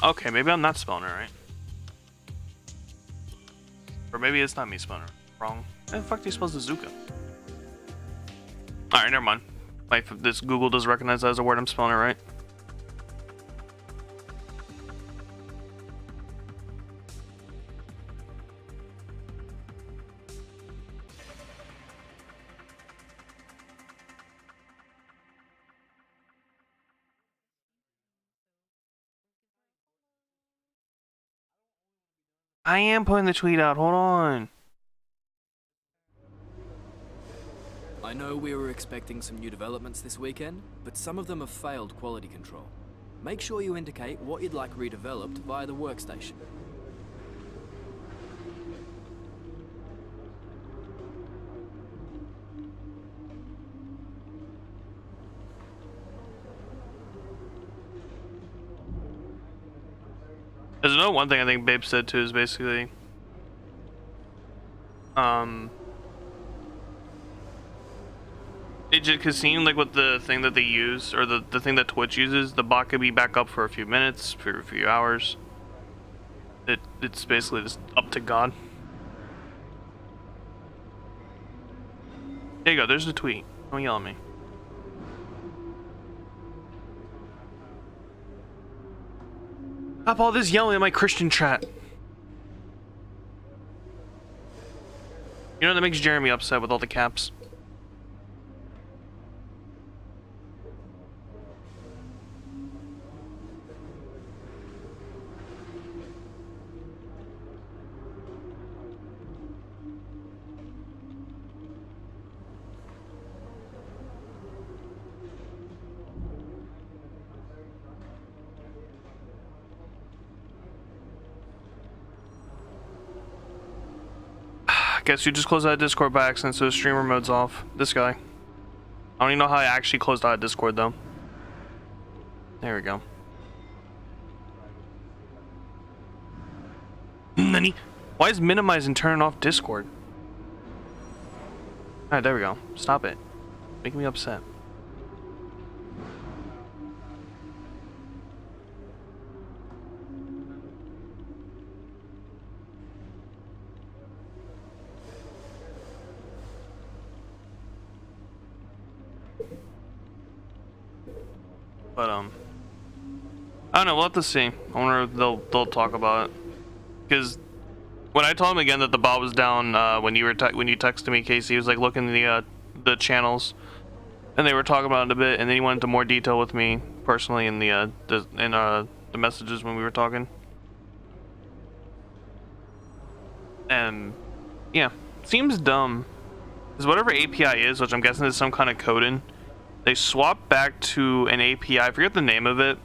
Okay, maybe I'm not spelling it right. Or maybe it's not me spelling it wrong. How the fuck do you spell Suzuka? Alright, never mind. Like, this Google does recognize that as a word, I'm spelling it right. I am putting the tweet out, hold on. I know we were expecting some new developments this weekend, but some of them have failed quality control. Make sure you indicate what you'd like redeveloped via the workstation. There's another one thing I think Babe said too is basically it just seemed like with the thing that they use, or the thing that Twitch uses, the bot could be back up for a few minutes, for a few hours. It's basically just up to God. There you go, there's the tweet. Don't yell at me. Stop all this yelling at my Christian chat. You know that makes Jeremy upset with all the caps. Guess you just closed out of Discord by accident, so streamer mode's off. This guy. I don't even know how I actually closed out of Discord though. There we go. Nani? Why is minimizing turning off Discord? Alright, there we go. Stop it. Making me upset. But I don't know. We'll have to see. I wonder if they'll talk about it. Because when I told him again that the bot was down, when you texted me, Casey, he was like looking at the channels, and they were talking about it a bit, and then he went into more detail with me personally in the messages when we were talking. And yeah, seems dumb. Because whatever API is, which I'm guessing is some kind of coding, they swapped back to an API. I forget the name of it,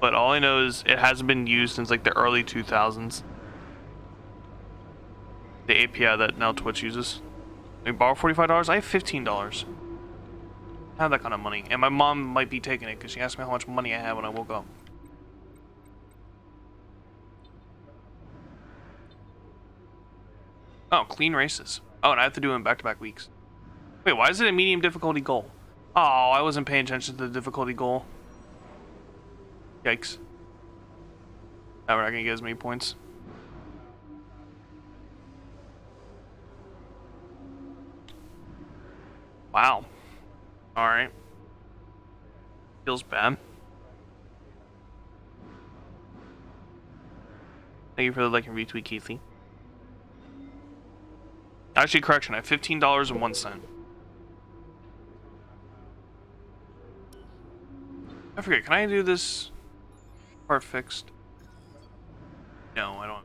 but all I know is it hasn't been used since like the early 2000s. The API that now Twitch uses. We borrow $45. I have $15. I have that kind of money, and my mom might be taking it because she asked me how much money I had when I woke up. Oh, clean races. Oh, and I have to do them back-to-back weeks. Wait, why is it a medium difficulty goal? Oh, I wasn't paying attention to the difficulty goal. Yikes. Now we're not gonna get as many points. Wow. Alright. Feels bad. Thank you for the like and retweet, Keithy. Actually, correction, I have $15.01. I forget, can I do this part fixed? No, I don't.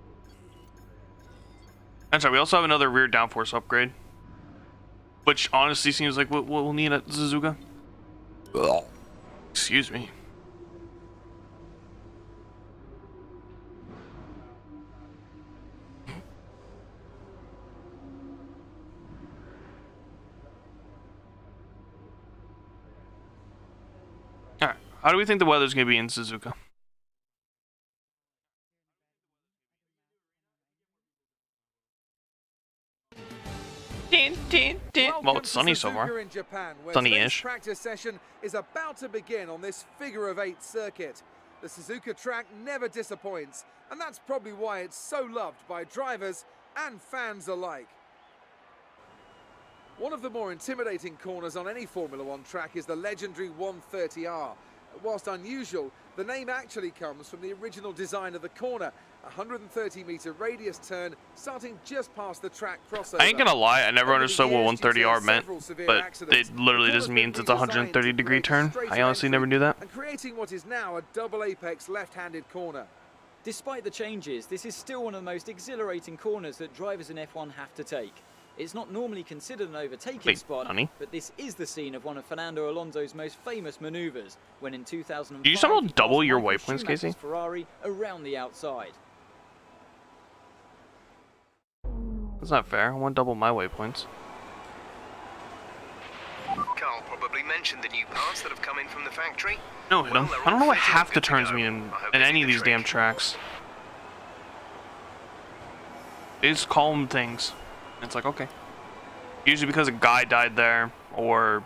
I'm sorry, we also have another rear downforce upgrade. Which honestly seems like what we'll need at Suzuka. Excuse me. Alright, how do we think the weather's gonna be in Suzuka? Well, it's sunny so far. Sunny-ish. Practice session is about to begin on this figure-of-8 circuit. The Suzuka track never disappoints, and that's probably why it's so loved by drivers and fans alike. One of the more intimidating corners on any Formula One track is the legendary 130R. Whilst unusual, the name actually comes from the original design of the corner, a 130-metre radius turn starting just past the track crossover. I ain't gonna lie, I never understood what 130R meant, but it literally just means it's a 130-degree turn. I honestly never knew that. And creating what is now a double apex left-handed corner. Despite the changes, this is still one of the most exhilarating corners that drivers in F1 have to take. It's not normally considered an overtaking spot, but this is the scene of one of Fernando Alonso's most famous maneuvers, when in 2005 Did you somehow double your Michael waypoints, Schumacher's Casey? Ferrari around the outside. That's not fair. I want double my waypoints. Carl probably mentioned the new parts that have come in from the factory. No, hit 'em. Well, I don't know what they're all half the good to turns go. mean I hope in they any do of the these damn trick. tracks. They just call them things. It's like, okay. Usually because a guy died there, or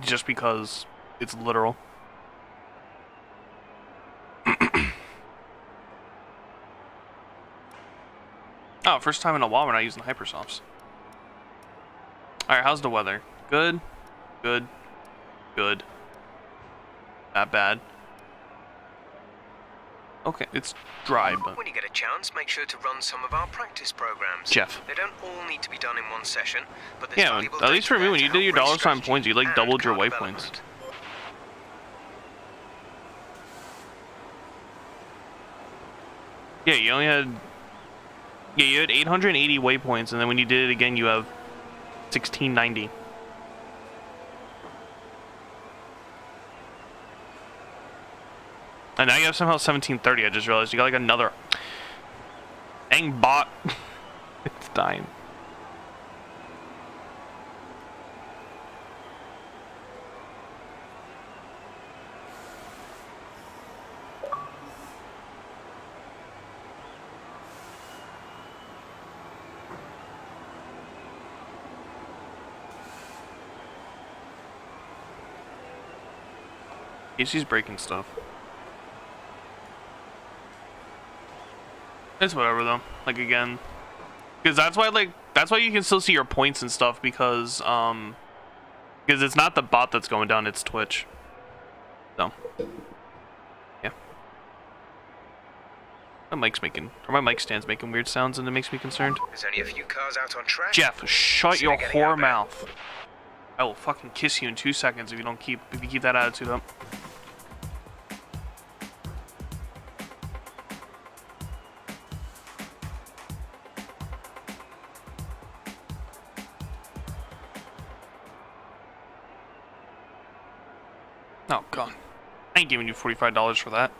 just because it's literal. Oh, first time in a while we're not using hypersofts. Alright, how's the weather? Good, good, good. Not bad. Okay, it's dry, but... When you get a chance, make sure to run some of our practice programs. Jeff. They don't all need to be done in one session, but there's Yeah, valuable at least data for me, there when to you did your help race dollar sign strategy points, you like and doubled your car waypoints. development. Yeah, you only had... Yeah, you had 880 waypoints, and then when you did it again, you have 1690. And now you have somehow 1730, I just realized. You got like another... Dang bot. It's dying. Casey's breaking stuff. It's whatever though. Like again, because that's why you can still see your points and stuff because it's not the bot that's going down, it's Twitch. So yeah. My mic stand's making weird sounds and it makes me concerned. There's only a few cars out on track. Jeff, shut See your you getting out whore there. mouth. I will fucking kiss you in 2 seconds if you keep that attitude up. Oh god. I ain't giving you $45 for that.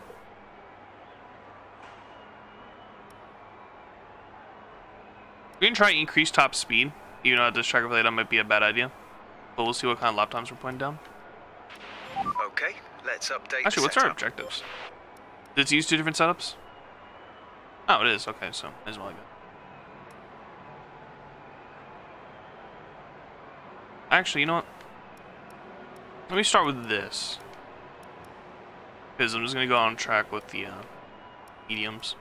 We can try increase top speed. Even though at this track of that might be a bad idea. But we'll see what kind of lap times we're putting down. Okay, let's update Actually, the what's our setup. objectives? Does it use 2 different setups? Oh, it is. Okay, so as well. Actually, you know what? Let me start with this. Because I'm just going to go on track with the mediums.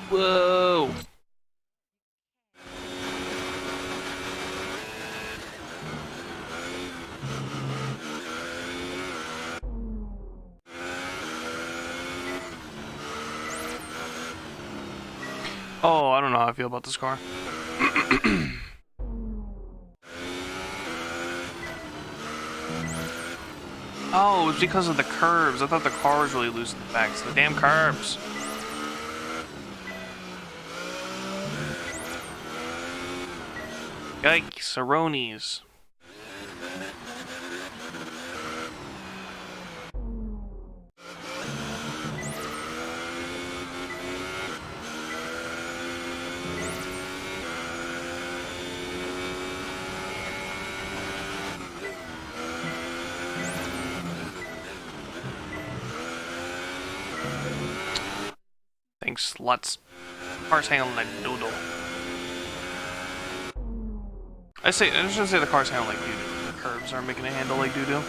Whoa! Oh, I don't know how I feel about this car. Oh, it was because of the curves. I thought the car was really loose in the back. It's the damn curves. Yikes, Aronies. Thanks, lots. Car's handling like doodle. I should say the car's handling like doo-doo. The curves are making it handle like doo-doo.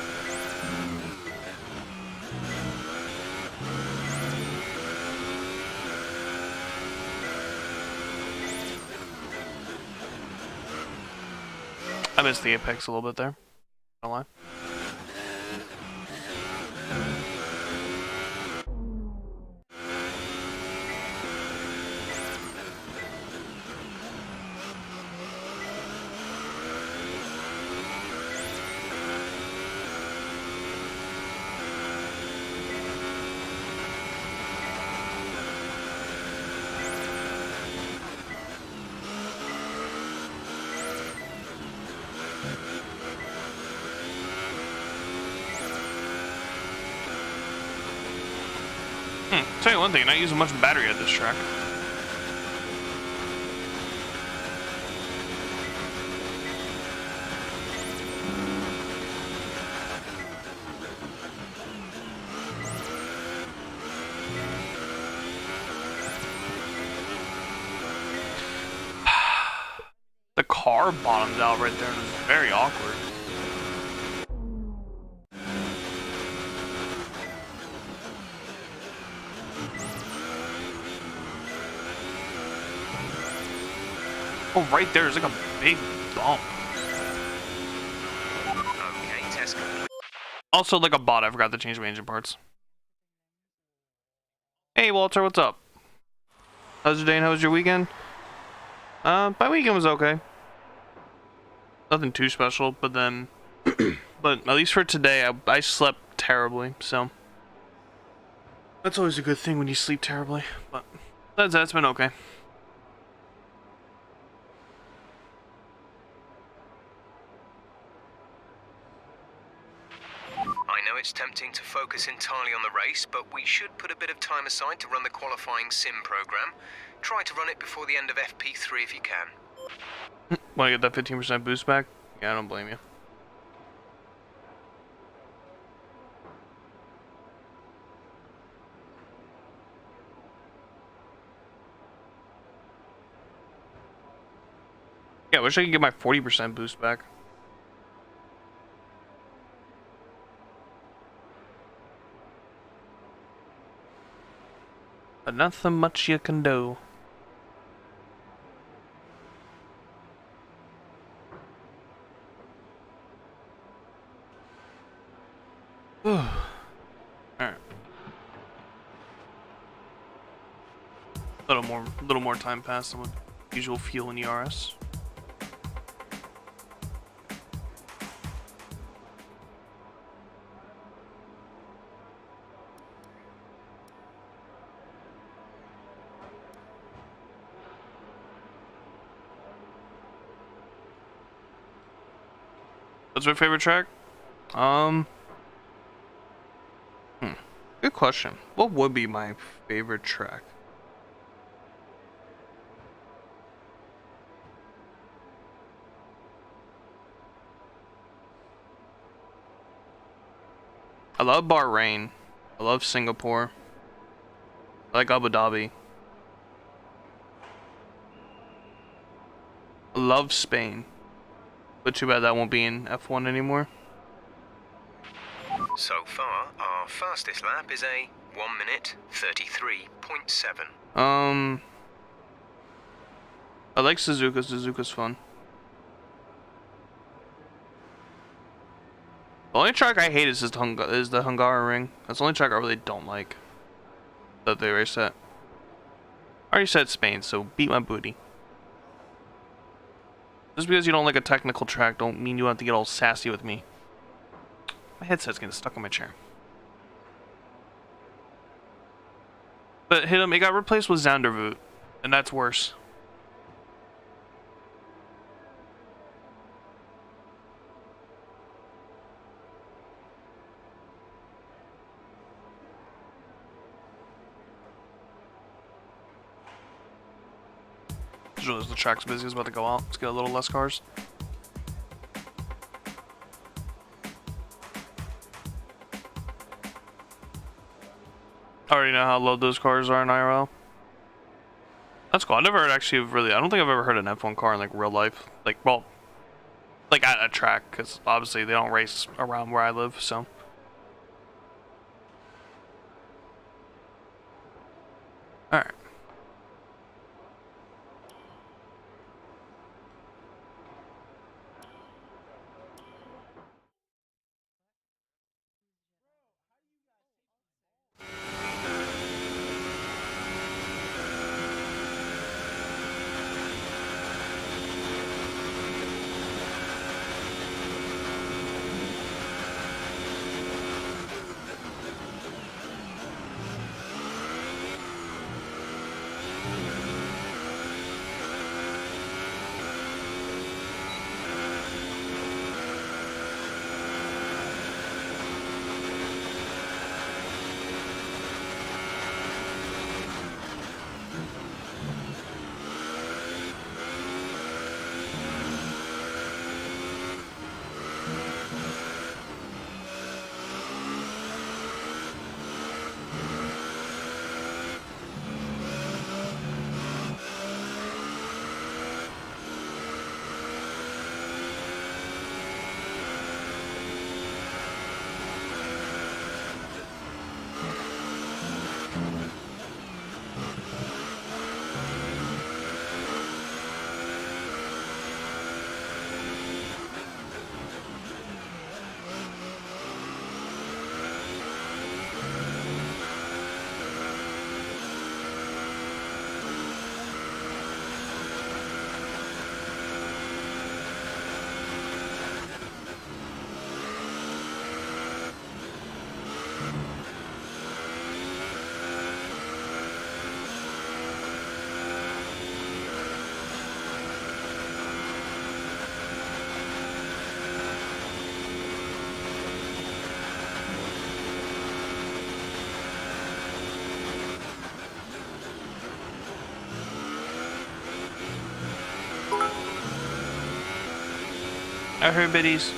I missed the apex a little bit there. Don't lie. Tell you one thing, not using much battery at this track. The car bottomed out right there and it was very awkward. Oh, right there, there's like a big bump. Okay, test complete. Also, like a bot, I forgot to change my engine parts. Hey, Walter, what's up? How's your day and how was your weekend? My weekend was okay. Nothing too special, but then... but at least for today, I slept terribly, so... That's always a good thing when you sleep terribly, but... That's been okay. I know it's tempting to focus entirely on the race, but we should put a bit of time aside to run the qualifying sim program. Try to run it before the end of FP3 if you can. Want to get that 15% boost back? Yeah, I don't blame you. Yeah, I wish I could get my 40% boost back. But nothing much you can do. Alright. Little more time passed than with usual fuel in ERS. What's my favorite track? Good question. What would be my favorite track? I love Bahrain. I love Singapore. I like Abu Dhabi. I love Spain. But too bad that won't be in F1 anymore. So far, our fastest lap is a 1 minute 33.7. I like Suzuka. Suzuka's fun. The only track I hate is the Hungaroring. That's the only track I really don't like that they race at. I already said Spain, so beat my booty. Just because you don't like a technical track don't mean you have to get all sassy with me. My headset's getting stuck on my chair. But hit him, it got replaced with Zandervoot, and that's worse. Just realized the track's busy, it's about to go out. Let's get a little less cars. I already know how low those cars are in IRL. That's cool. I never heard actually really. I don't think I've ever heard an F1 car in like real life. Like, well, like at a track, because obviously they don't race around where I live. So. All right. I heard biddies.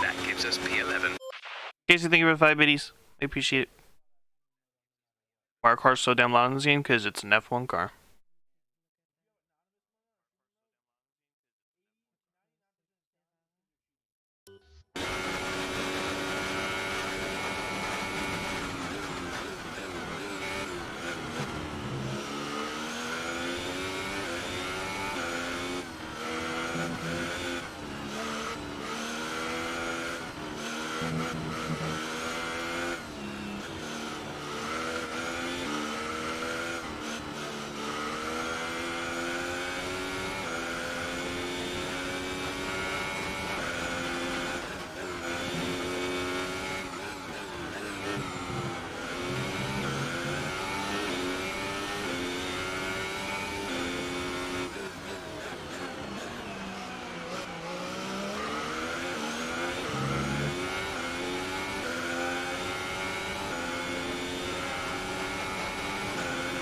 That gives us P11. Casey, thank you for the 5 biddies. I appreciate it. Why are cars so damn loud in this game? Because it's an F1 car.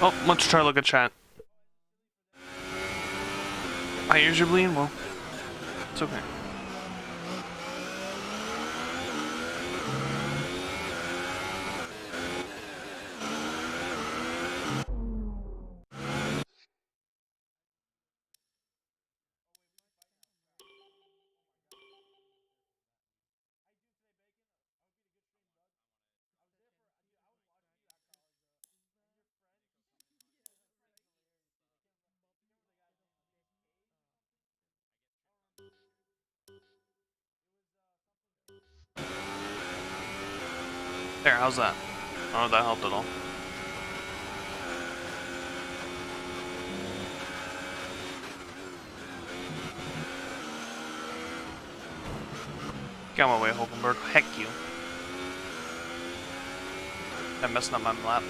Oh, let's try to look at chat. My ears are bleeding? Well, it's okay. There, how's that? I don't know if that helped at all. Get out of my way, Hulkenberg. Heck you. I'm messing up my lap.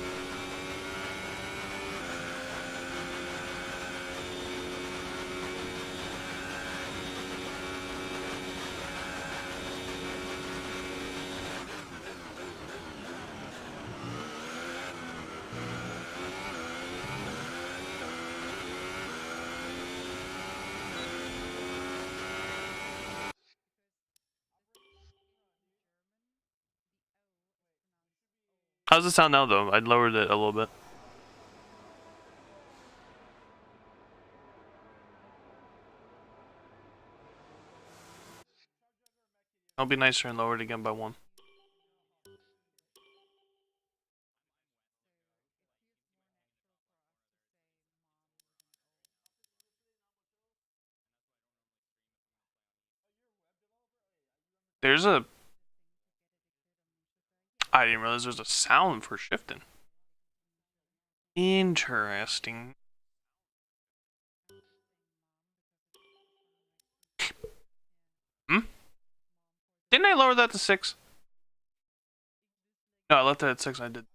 How's it sound now, though? I lowered it a little bit. I'll be nicer and lower it again by 1. There's a... I didn't realize there's a sound for shifting. Interesting. Didn't I lower that to 6? No, I left it at 6. I did.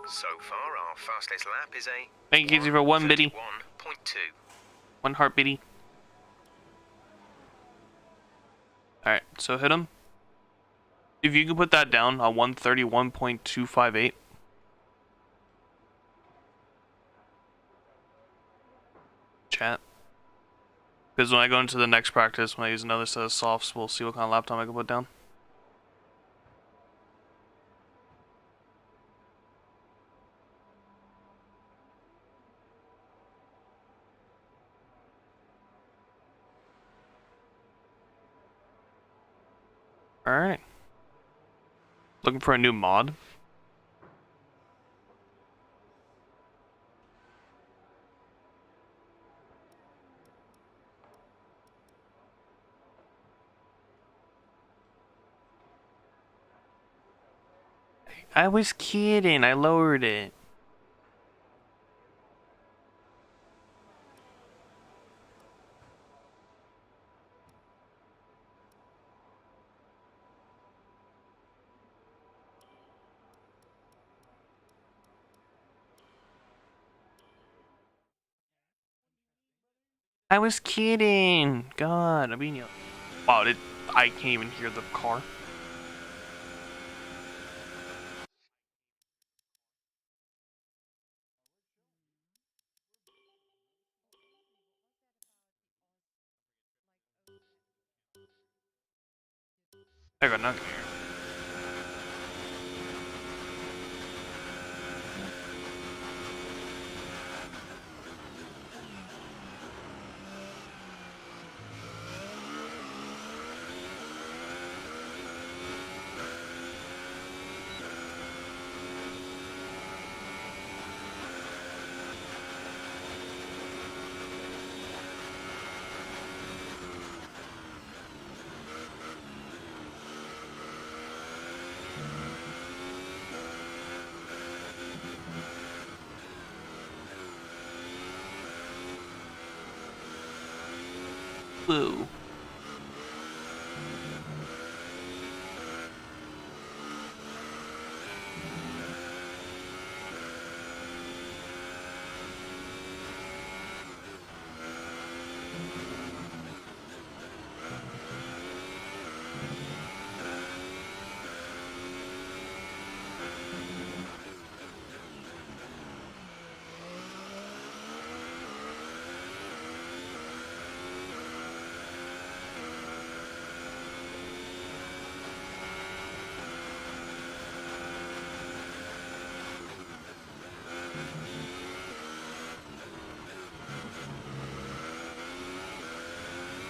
So far, our fastest lap is a... Thank you, Casey, for 1 biddy. 1:31.2. 1 heart biddy. Alright, so hit him. If you can put that down on 1:31.258. Chat. Because when I go into the next practice, when I use another set of softs, we'll see what kind of lap time I can put down. Alright. Looking for a new mod. I was kidding, I lowered it. I was kidding. God, I mean, wow, I can't even hear the car. I got nothing here. Whoa.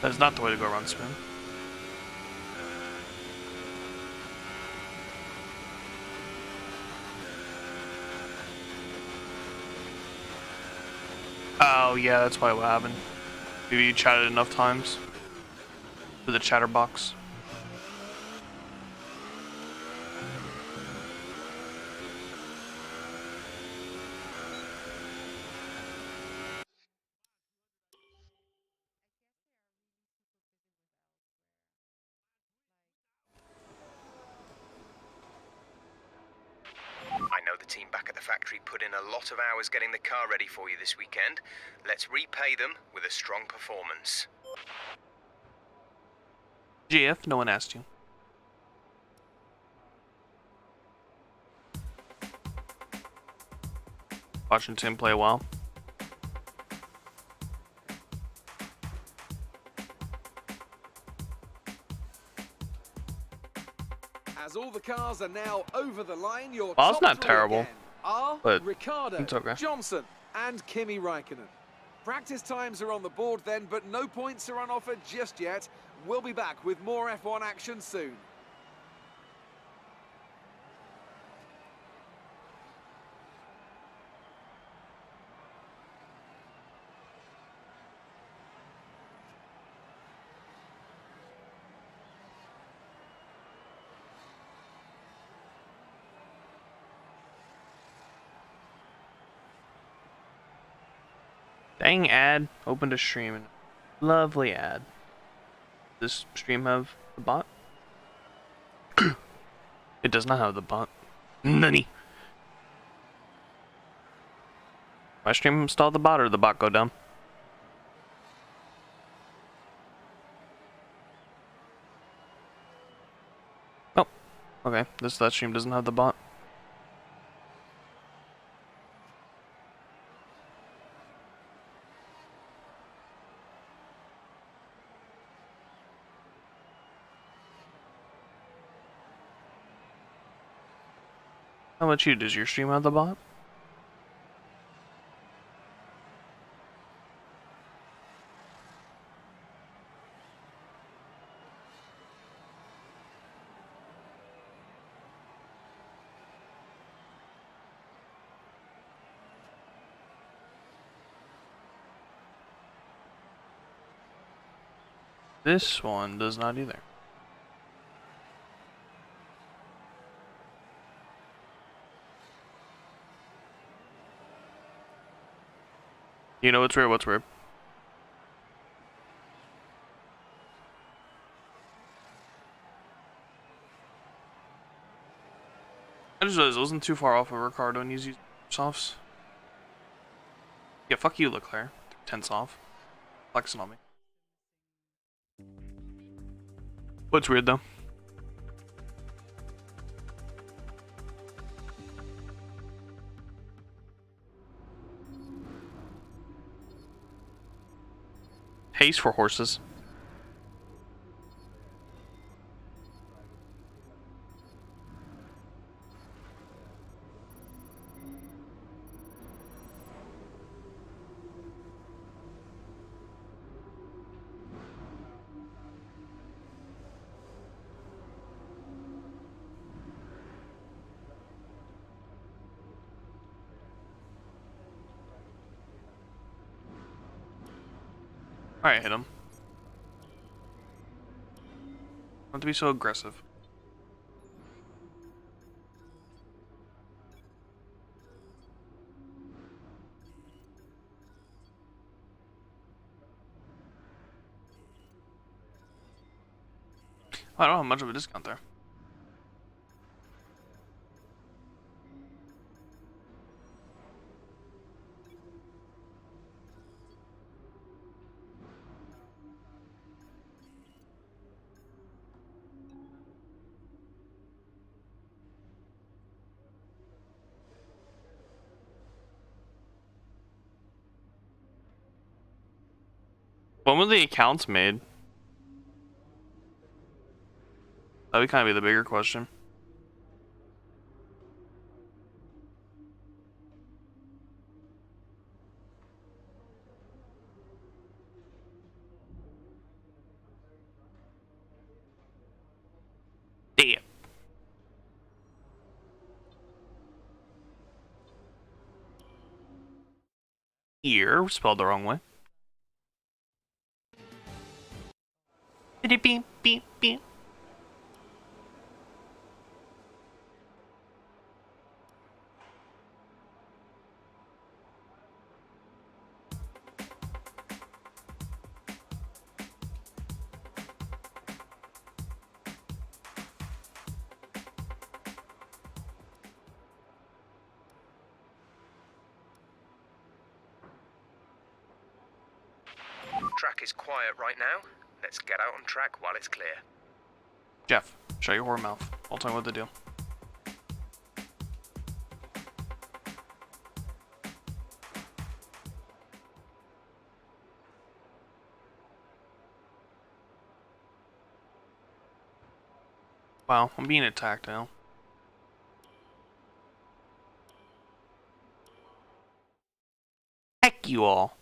That's not the way to go around spin. Oh yeah, that's probably what happened. Maybe you chatted enough times to the chatterbox. The team back at the factory put in a lot of hours getting the car ready for you this weekend. Let's repay them with a strong performance. GF, no one asked you. Watching Tim play well. As all the cars are now over the line, your Well, it's top not three terrible, again are but Ricciardo, it's okay. Johnson and Kimi Raikkonen. Practice times are on the board then, but no points are on offer just yet. We'll be back with more F1 action soon. Dang ad, opened a stream. Lovely ad. Does this stream have the bot? It does not have the bot. Nani? My stream install the bot or the bot go down? Oh, okay. That stream doesn't have the bot. How about you? Does your stream have the bot? This one does not either. You know what's weird? What's weird? I just realized it wasn't too far off of Ricardo and he's using softs. Yeah, fuck you, Leclerc. 10s off. Flexing on me. What's weird though? Haste for horses. Alright, hit him. Not to be so aggressive. I don't have much of a discount there. When were the accounts made? That would kind of be the bigger question. Damn. Ear spelled the wrong way. Beep beep beep beep. Track is quiet right now. Let's get out on track while it's clear. Jeff, shut your whore mouth. I'll tell you what to do. Wow, I'm being attacked now. Heck you all.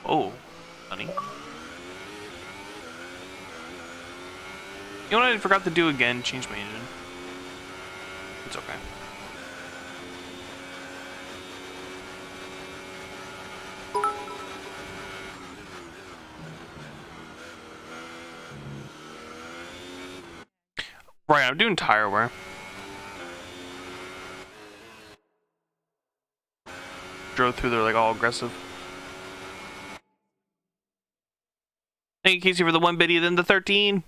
Oh, honey. You know what I forgot to do again? Change my engine. It's okay. Right, I'm doing tire wear. Drove through there like all aggressive. Thank you, Casey, for the 1 biddy, then the 13.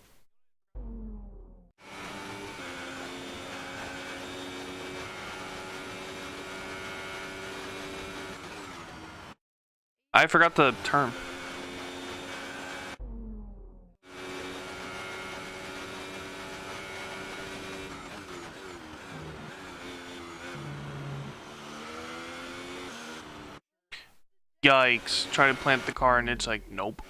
I forgot the term. Yikes. Try to plant the car and it's like, nope.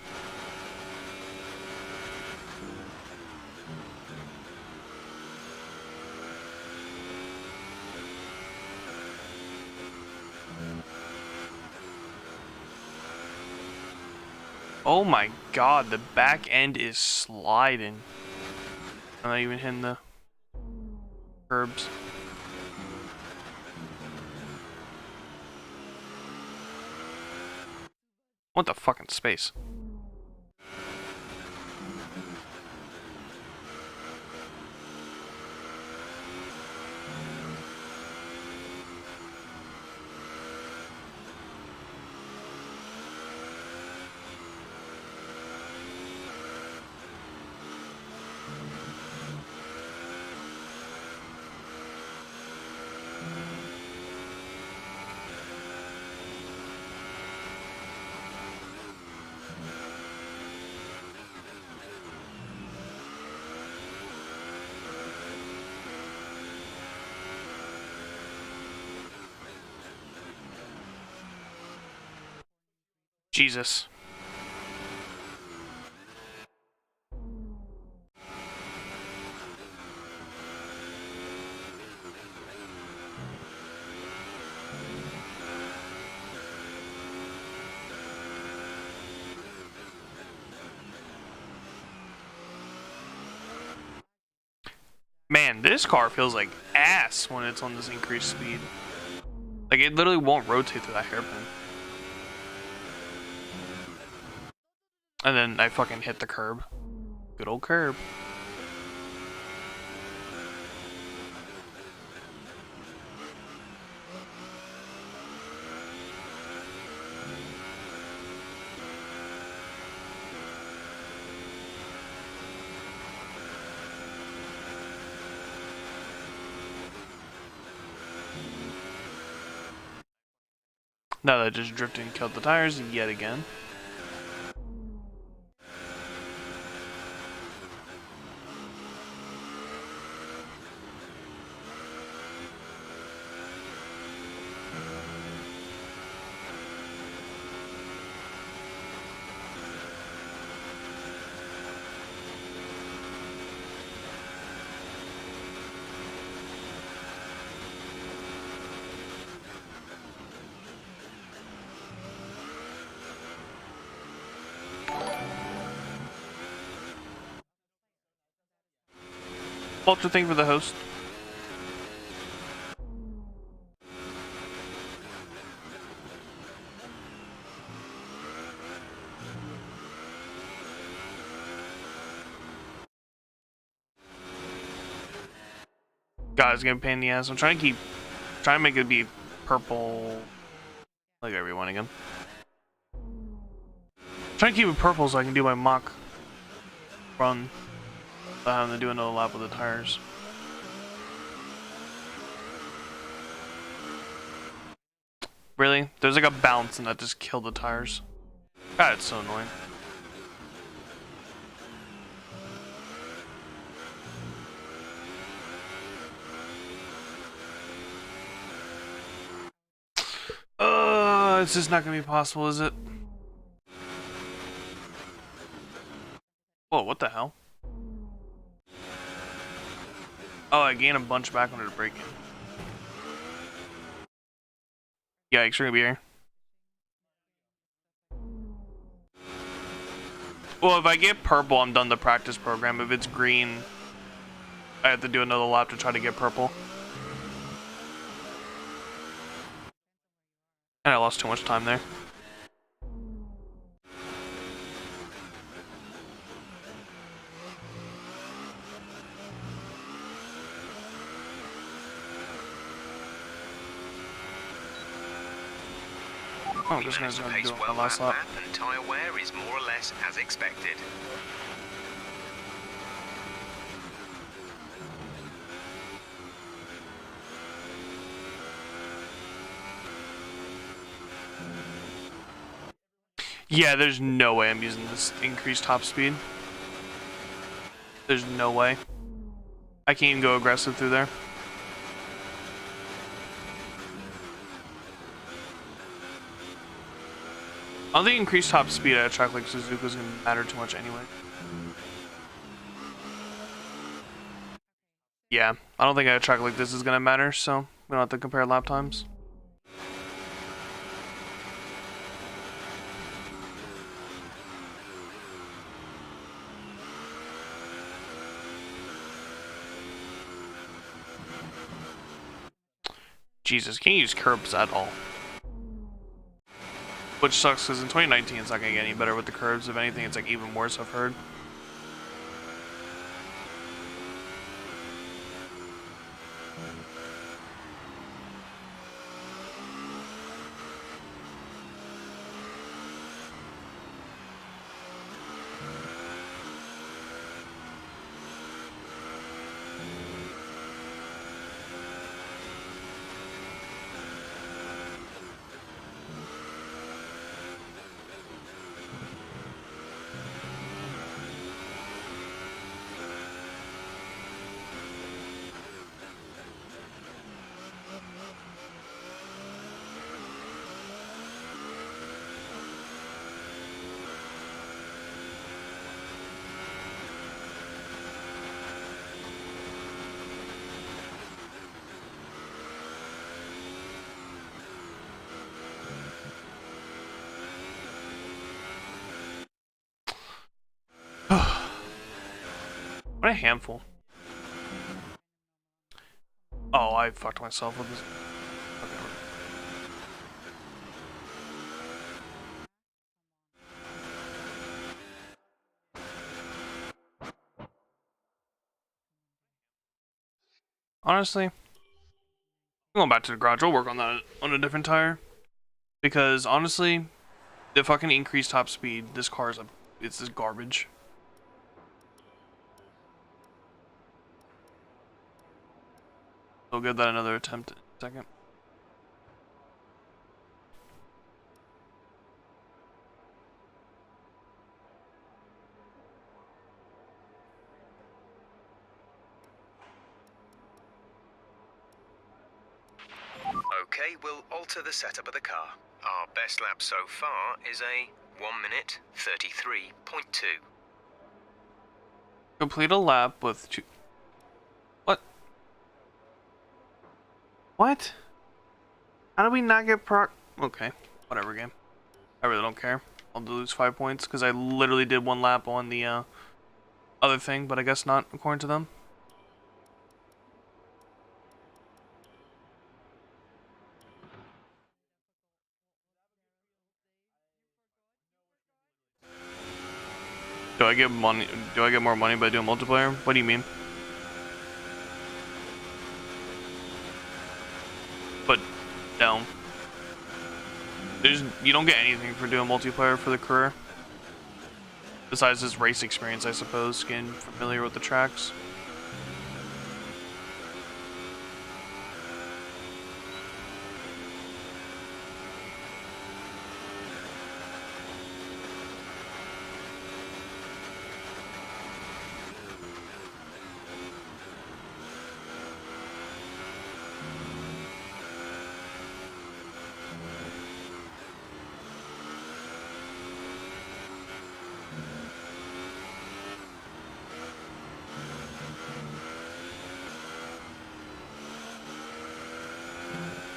Oh my god, the back end is sliding. I'm not even hitting the curbs. What the fucking space? Jesus. Man, this car feels like ass when it's on this increased speed. Like, it literally won't rotate through that hairpin. And then I fucking hit the curb. Good old curb. Now that just drifted and killed the tires yet again. Ultra thing for the host. God, it's gonna pain in the ass. I'm trying to make it be purple Like everyone again. Trying to keep it purple so I can do my mock run without having to do another lap with the tires. Really? There's like a bounce and that just killed the tires. God, it's so annoying. It's just not gonna be possible, is it? Whoa, what the hell? Oh, I gained a bunch back under the braking. Yikes, we're gonna be here. Well, if I get purple, I'm done the practice program. If it's green, I have to do another lap to try to get purple. And I lost too much time there. Oh, I'm just gonna do it my last lap. And tyre wear is more or less as expected. Yeah, there's no way I'm using this increased top speed. There's no way. I can't even go aggressive through there. I don't think increased top speed at a track like Suzuka is going to matter too much anyway. Yeah, I don't think at a track like this is going to matter, so we don't have to compare lap times. Jesus, can't use curbs at all. Which sucks because in 2019 it's not going to get any better with the curves. If anything, it's like even worse, I've heard. What a handful. Oh, I fucked myself with this. Okay. Honestly, I'm going back to the garage. We'll work on that on a different tire. Because honestly, the fucking increased top speed, this car is it's just garbage. We'll give that another attempt in a second. Okay, we'll alter the setup of the car. Our best lap so far is a 1 minute 33.2. Complete a lap with two... What? What? How do we not get proc... Okay, whatever, game. I really don't care. I'll lose 5 points because I literally did 1 lap on the other thing, but I guess not according to them. Do I get money? Do I get more money by doing multiplayer? What do you mean? But no. You don't get anything for doing multiplayer for the career. Besides his race experience, I suppose, getting familiar with the tracks.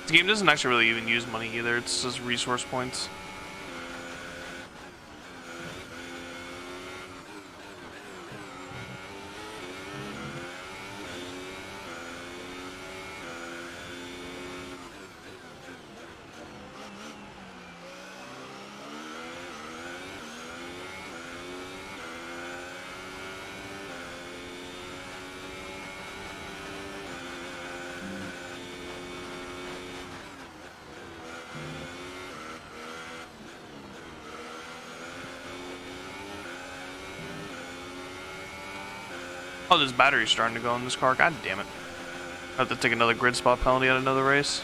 This game doesn't actually really even use money either, it's just resource points. Oh, this battery's starting to go in this car. God damn it. I have to take another grid spot penalty at another race.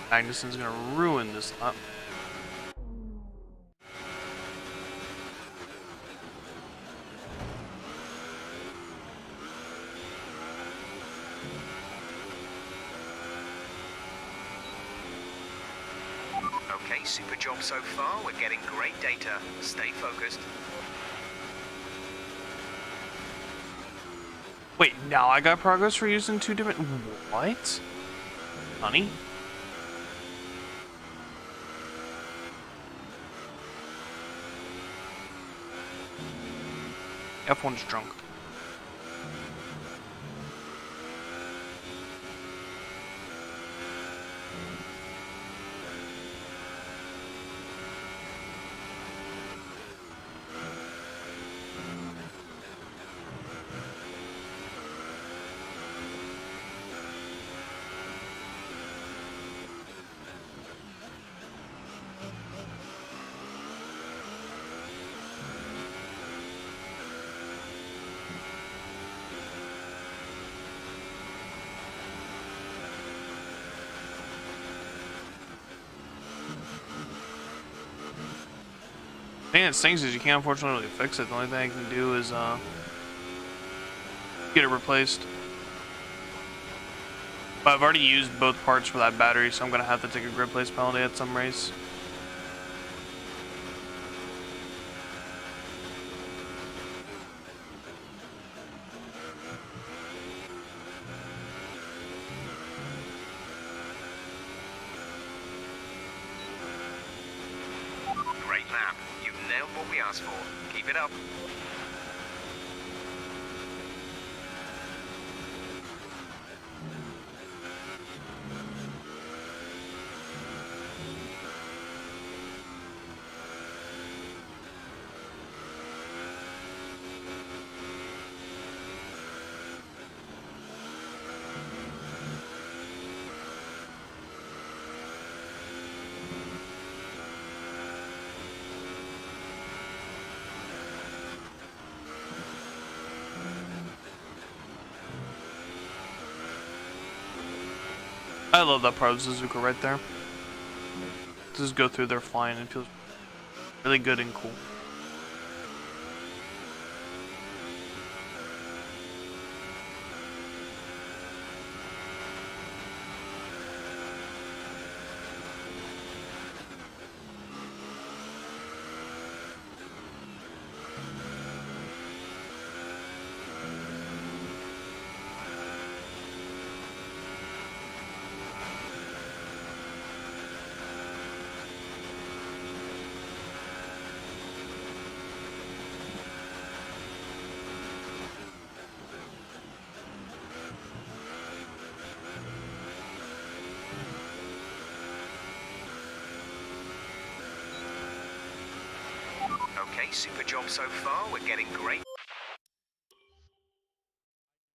Magnuson's gonna ruin this lap. Okay, super job so far. We're getting great data. Stay focused. Wait, now I got progress for using two different... What? Honey? F1's drunk. The thing that stinks is you can't unfortunately fix it. The only thing I can do is get it replaced. But I've already used both parts for that battery, so I'm gonna have to take a grid place penalty at some race. Great lap. You've nailed what we asked for. Keep it up. I love that part of Suzuka right there. Just go through there flying and it feels really good and cool. Okay, super job so far. We're getting great.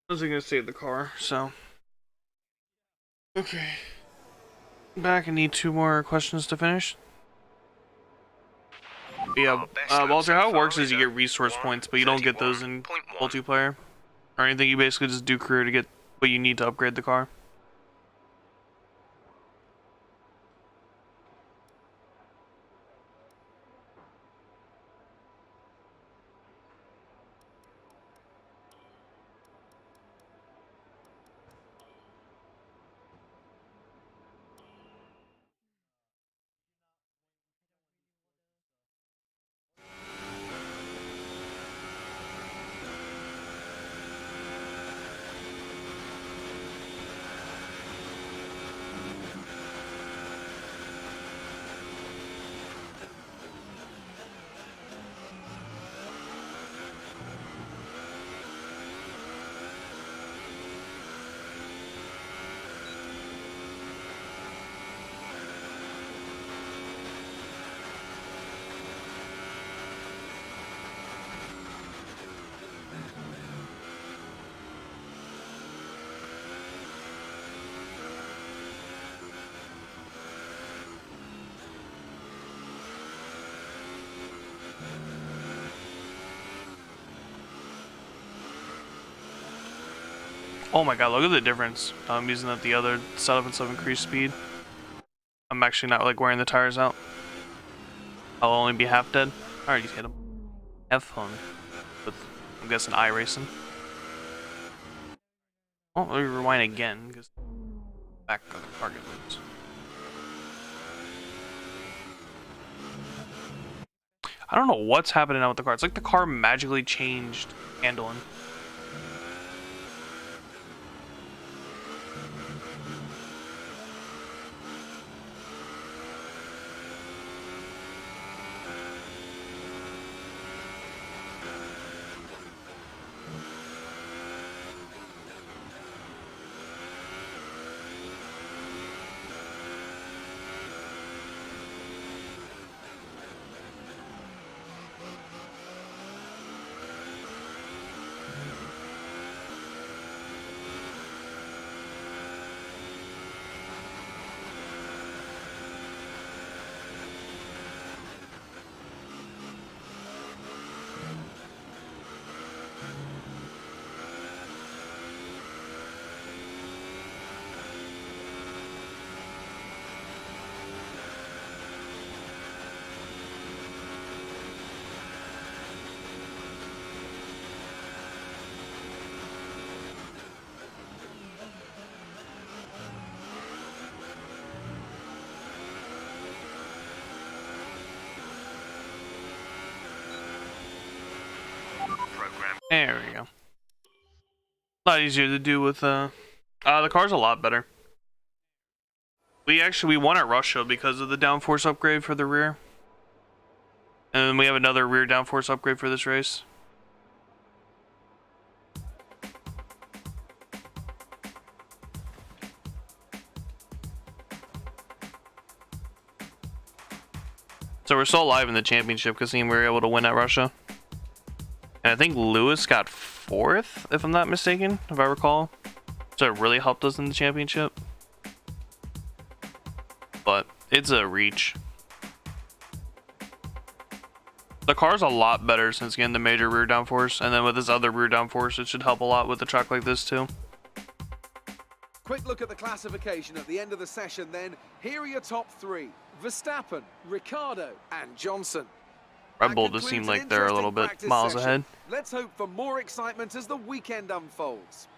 I was gonna save the car, so. Okay. Back, I need 2 more questions to finish. Yeah, Walter, how it works is you get resource points, but you don't get those in multiplayer. Or anything, you basically just do career to get what you need to upgrade the car. Oh my god, look at the difference. I'm using the other setup instead of increased speed. I'm actually not like wearing the tires out. I'll only be half dead. Alright, you hit him. Have fun. With, I'm guessing iRacing. Oh, let me rewind again, because back of the target moves. I don't know what's happening now with the car. It's like the car magically changed handling. There we go. A lot easier to do with the car's a lot better. We won at Russia because of the downforce upgrade for the rear. And we have another rear downforce upgrade for this race. So we're still alive in the championship because we were able to win at Russia. And I think Lewis got 4th, if I'm not mistaken, if I recall. So it really helped us in the championship. But it's a reach. The car's a lot better since getting the major rear downforce. And then with this other rear downforce, it should help a lot with a track like this too. Quick look at the classification at the end of the session then. Here are your top 3. Verstappen, Ricciardo and Johnson. Red Bull just seemed like they're a little bit miles ahead. Let's hope for more excitement as the weekend unfolds.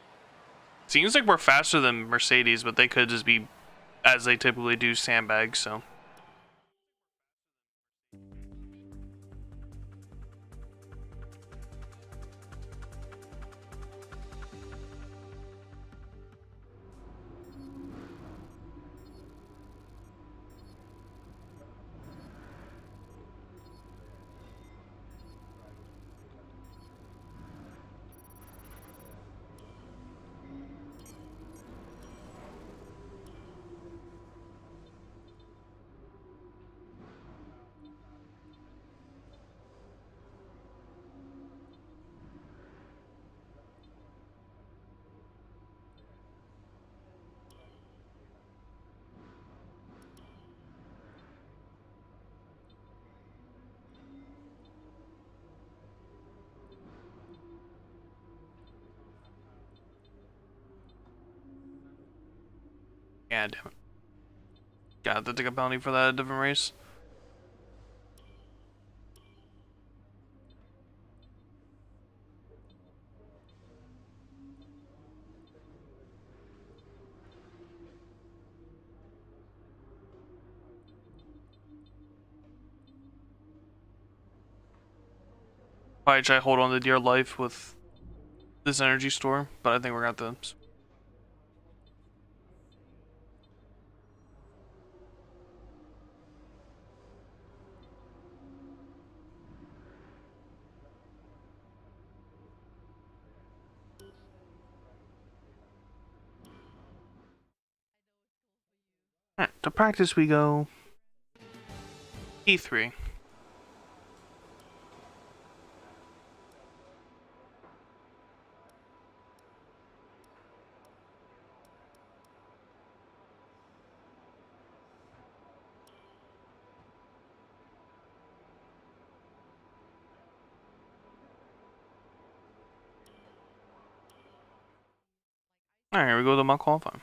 Seems like we're faster than Mercedes, but they could just be, as they typically do, sandbags, so. Yeah, damn it. Got to take a penalty for that, a different race. Probably try to hold on to dear life with this energy store, but I think we're gonna have to. Alright, to practice we go. E3. Alright, here we go to my qualifying.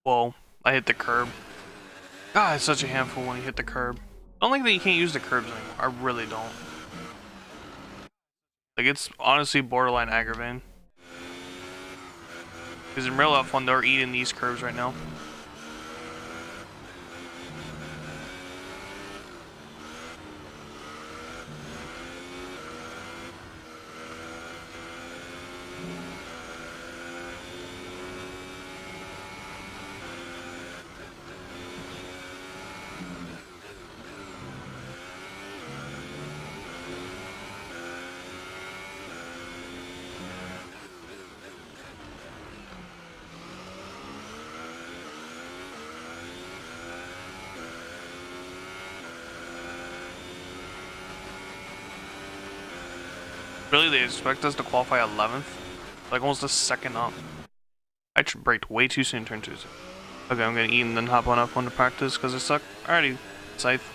Whoa, I hit the curb. God, it's such a handful when you hit the curb. I don't like that you can't use the curbs anymore. I really don't. Like, it's honestly borderline aggravating. Because in real life, when they're eating these curves right now. Really, they expect us to qualify 11th? Like almost a second up. I braked way too soon, turn 2. Okay, I'm gonna eat and then hop on F1 to practice because I suck. Alrighty, Scythe.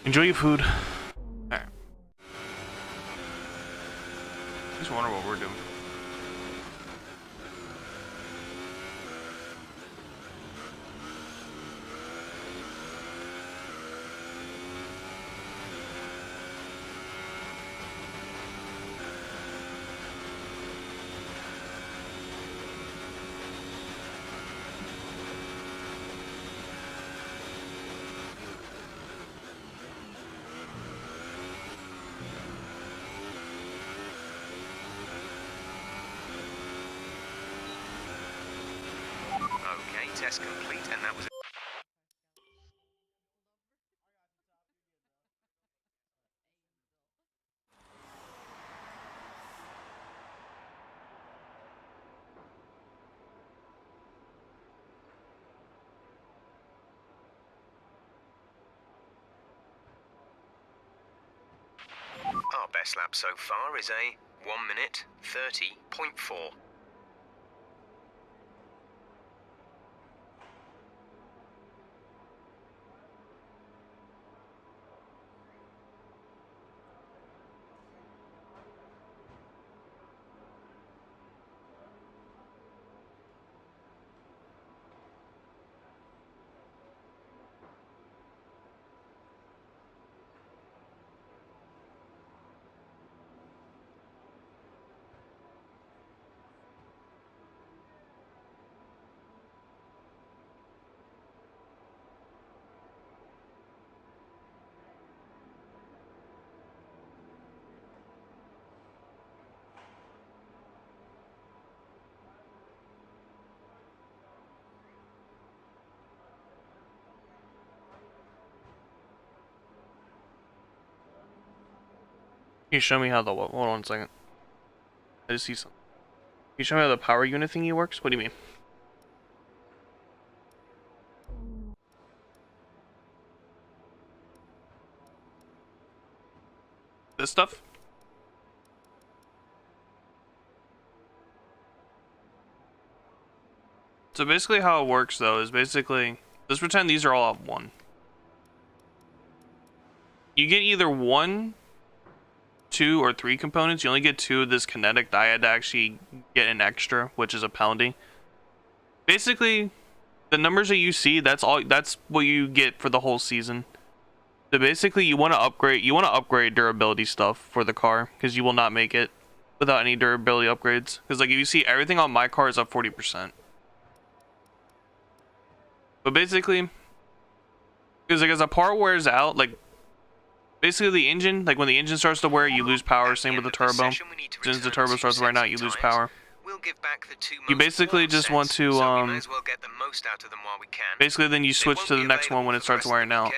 Enjoy your food. Alright. Just wonder what we're doing. Okay, test complete, and that was it. Our best lap so far is a 1 minute 30.4. Can you show me how the hold on a second. I just see something. Can you show me how the power unit thingy works? What do you mean? This stuff? So basically how it works though is basically, let's pretend these are all of one. You get either 1, 2, or 3 components. You only get 2 of this kinetic. I had to actually get an extra, which is a penalty. Basically, the numbers that you see, that's what you get for the whole season. So basically you want to upgrade durability stuff for the car, because you will not make it without any durability upgrades. Because like if you see, everything on my car is up 40%. But basically, because like as a part wears out, like basically the engine, like when the engine starts to wear, you lose power. Same with the turbo. As soon as the turbo starts wearing out, you lose power. You basically just want to basically then you switch to the next one when it starts wearing out.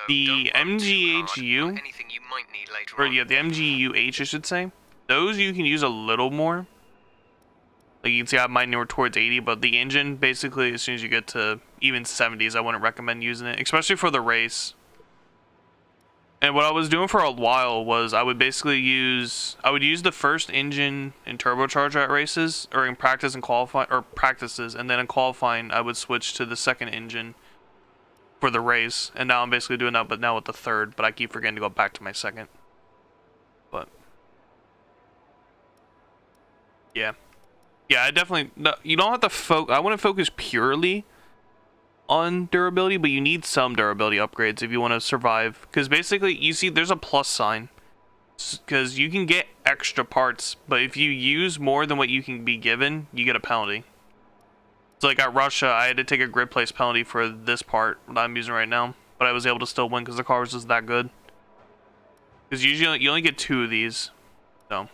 The MGHU, or yeah, the MGUH I should say, those you can use a little more. Like you can see I have mine near towards 80, but the engine basically as soon as you get to even 70s, I wouldn't recommend using it, especially for the race. And what I was doing for a while was I would use the first engine and turbocharger at races, or in practice and qualifying, or practices, and then in qualifying I would switch to the second engine for the race. And now I'm basically doing that, but now with the third, but I keep forgetting to go back to my second. But yeah, I definitely, you don't have to I wouldn't focus purely on durability, but you need some durability upgrades if you want to survive, because basically you see there's a plus sign, because you can get extra parts, but if you use more than what you can be given, you get a penalty. So like at Russia, I had to take a grid place penalty for this part that I'm using right now, but I was able to still win because the car was just that good. Because usually you only get 2 of these, so.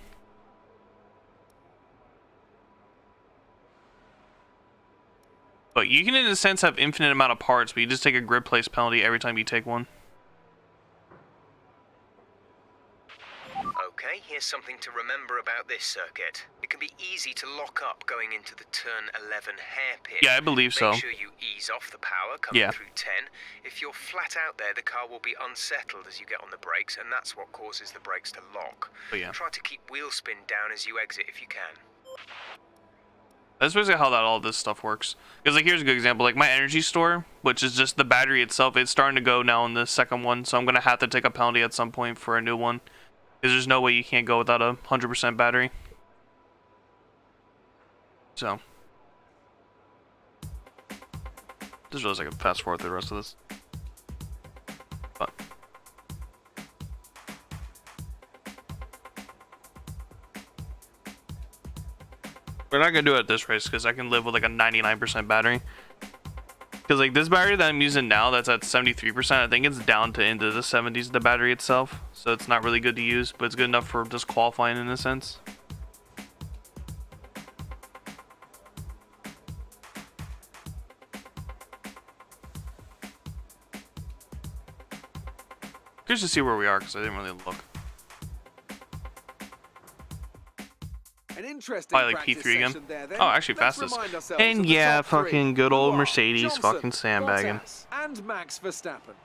But you can, in a sense, have infinite amount of parts, but you just take a grid place penalty every time you take one. Okay, here's something to remember about this circuit. It can be easy to lock up going into the turn 11 hairpin. Yeah, I believe so. Make sure you ease off the power coming through 10. If you're flat out there, the car will be unsettled as you get on the brakes, and that's what causes the brakes to lock. But yeah. Try to keep wheel spin down as you exit if you can. That's basically how all this stuff works. Because like here's a good example, like my energy store, which is just the battery itself, it's starting to go now in the second one, so I'm gonna have to take a penalty at some point for a new one, because there's no way you can't go without a 100% battery. So just realized I can fast forward through the rest of this. But we're not gonna do it at this race because I can live with like a 99% battery. Because like this battery that I'm using now, that's at 73%. I think it's down to into the 70s, the battery itself. So it's not really good to use, but it's good enough for just qualifying in a sense. Curious to see where we are because I didn't really look. An interesting probably like P3 again. There, oh, actually fastest. And yeah, fucking good old Mercedes, Johnson, fucking sandbagging. And Max Verstappen.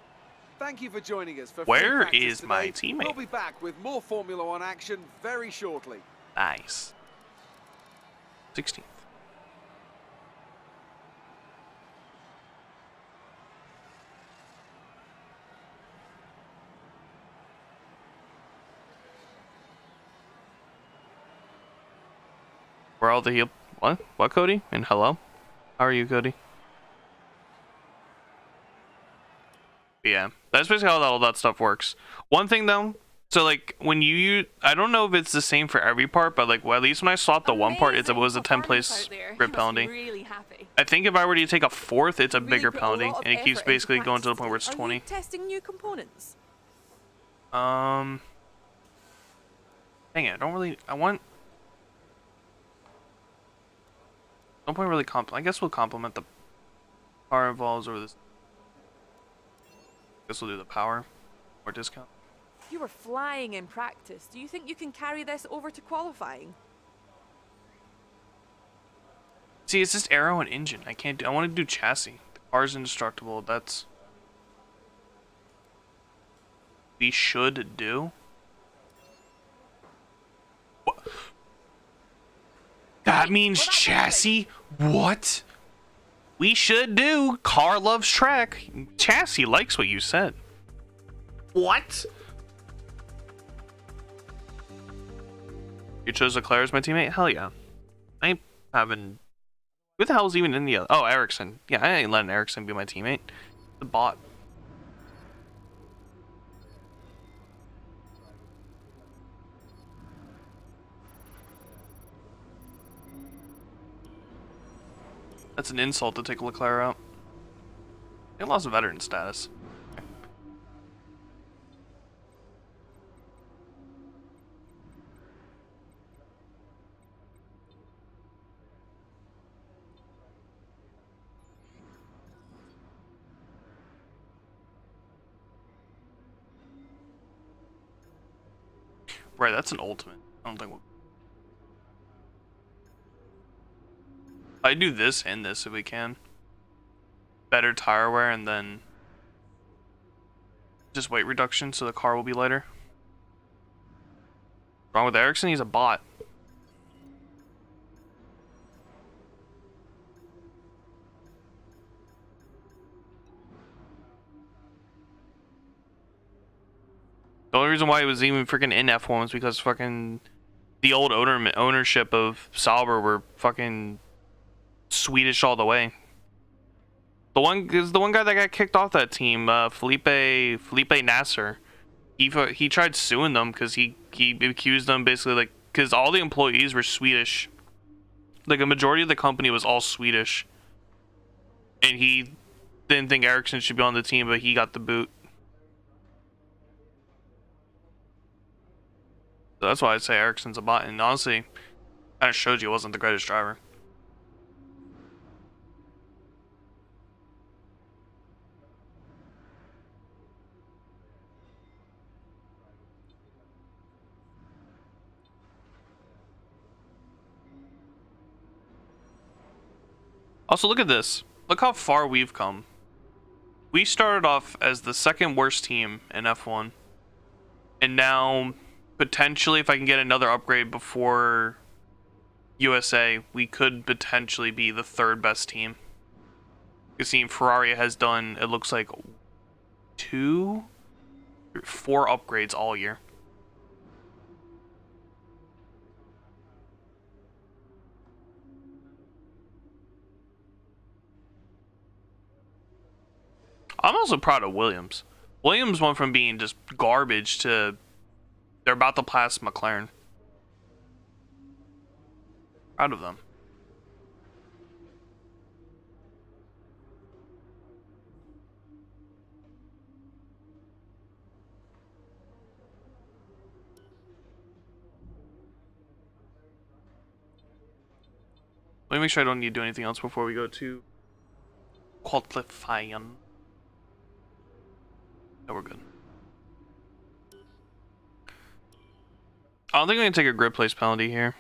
Thank you for joining us for Where is my teammate? We'll be back with more Formula One action very shortly. Nice. 16th. Where all the heel? What? What, Cody? And hello? How are you, Cody? Yeah, that's basically how all that stuff works. One thing though, so like when you use, I don't know if it's the same for every part, but like at least when I swapped the one part, it was a 10 place grid penalty. Really I think if I were to take a 4th, it's a bigger penalty, and it keeps basically going to the point where it's 20. Are you testing new components? Dang it, Don't point really I guess we'll compliment the power involves over this. I guess we'll do the power or discount. You were flying in practice. Do you think you can carry this over to qualifying? See, it's just aero and engine. I can't do. I want to do chassis. The car's indestructible. That's. We should do. What? That means chassis? What? We should do. Car loves track. Chassis likes what you said. What? You chose Leclerc as my teammate? Hell yeah. I ain't having. Who the hell's even in the other? Oh, Ericsson. Yeah, I ain't letting Ericsson be my teammate. The bot. That's an insult to take Leclerc out. They lost veteran status. Right, that's an ultimate. I don't think we'll... I do this and this if we can. Better tire wear and then just weight reduction so the car will be lighter. Wrong with Ericsson? He's a bot. The only reason why he was even freaking in F1 was because fucking the old ownership of Sauber were fucking Swedish all the way. The one guy that got kicked off that team, Felipe Nasser. He tried suing them because he accused them basically like because all the employees were Swedish. Like a majority of the company was all Swedish, and he didn't think Ericsson should be on the team, but he got the boot. So that's why I say Ericsson's a bot, and honestly, kind of showed you he wasn't the greatest driver. Also, look at this. Look how far we've come. We started off as the second worst team in F1, and now potentially, if I can get another upgrade before USA, we could potentially be the third best team. You see, Ferrari has done, it looks like 4 upgrades all year. I'm also proud of Williams. Williams went from being just garbage to they're about to pass McLaren. Proud of them. Let me make sure I don't need to do anything else before we go to qualifying. No, we're good. I don't think I'm going to take a grid place penalty here.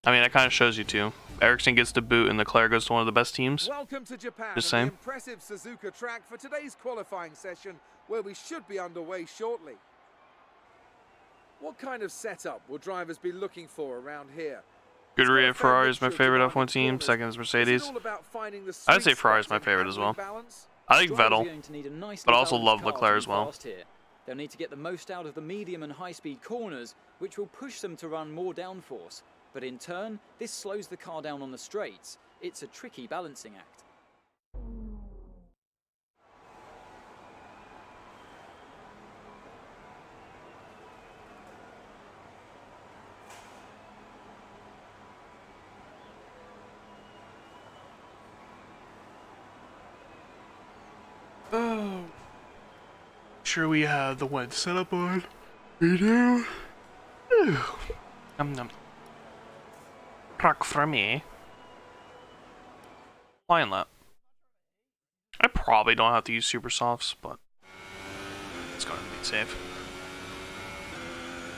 I mean, that kind of shows you too. Ericsson gets the boot and Leclerc goes to one of the best teams. Welcome to Japan, Just and saying. the impressive Suzuka track for today's qualifying session, where we should be underway shortly. What kind of setup will drivers be looking for around here? Good rear. Ferrari is my favorite F1 team. Second is Mercedes. I'd say Ferrari is my favorite as well. I like Vettel, but I also love Leclerc as well. They'll need to get the most out of the medium and high-speed corners, which will push them to run more downforce. But in turn, this slows the car down on the straights. It's a tricky balancing act. Oh. Sure we have the one set up on. We do. Num. Truck for me. Flying lap. I probably don't have to use super softs, but it's going to be safe.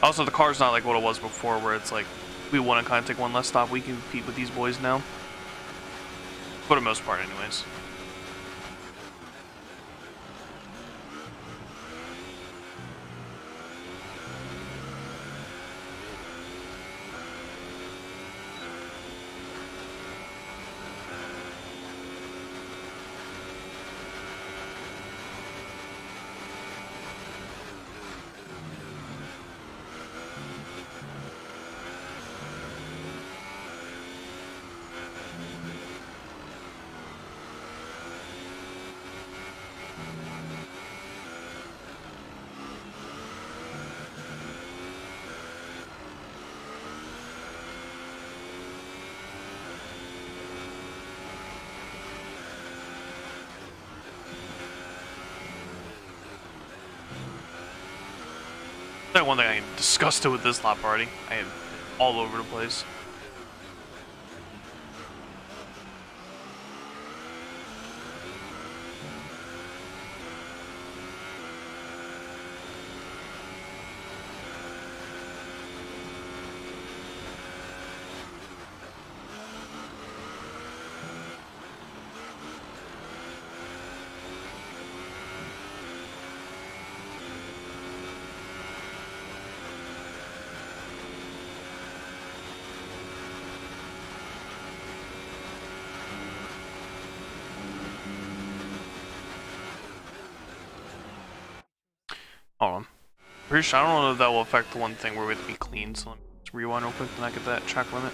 Also, the car's not like what it was before, where it's like we want to kind of take one less stop. We can compete with these boys now, for the most part, anyways. That's one thing I am disgusted with this lap party. I am all over the place. Hold on. Pretty sure, I don't know if that will affect the one thing where we have to be clean, so let me just rewind real quick and I get that track limit.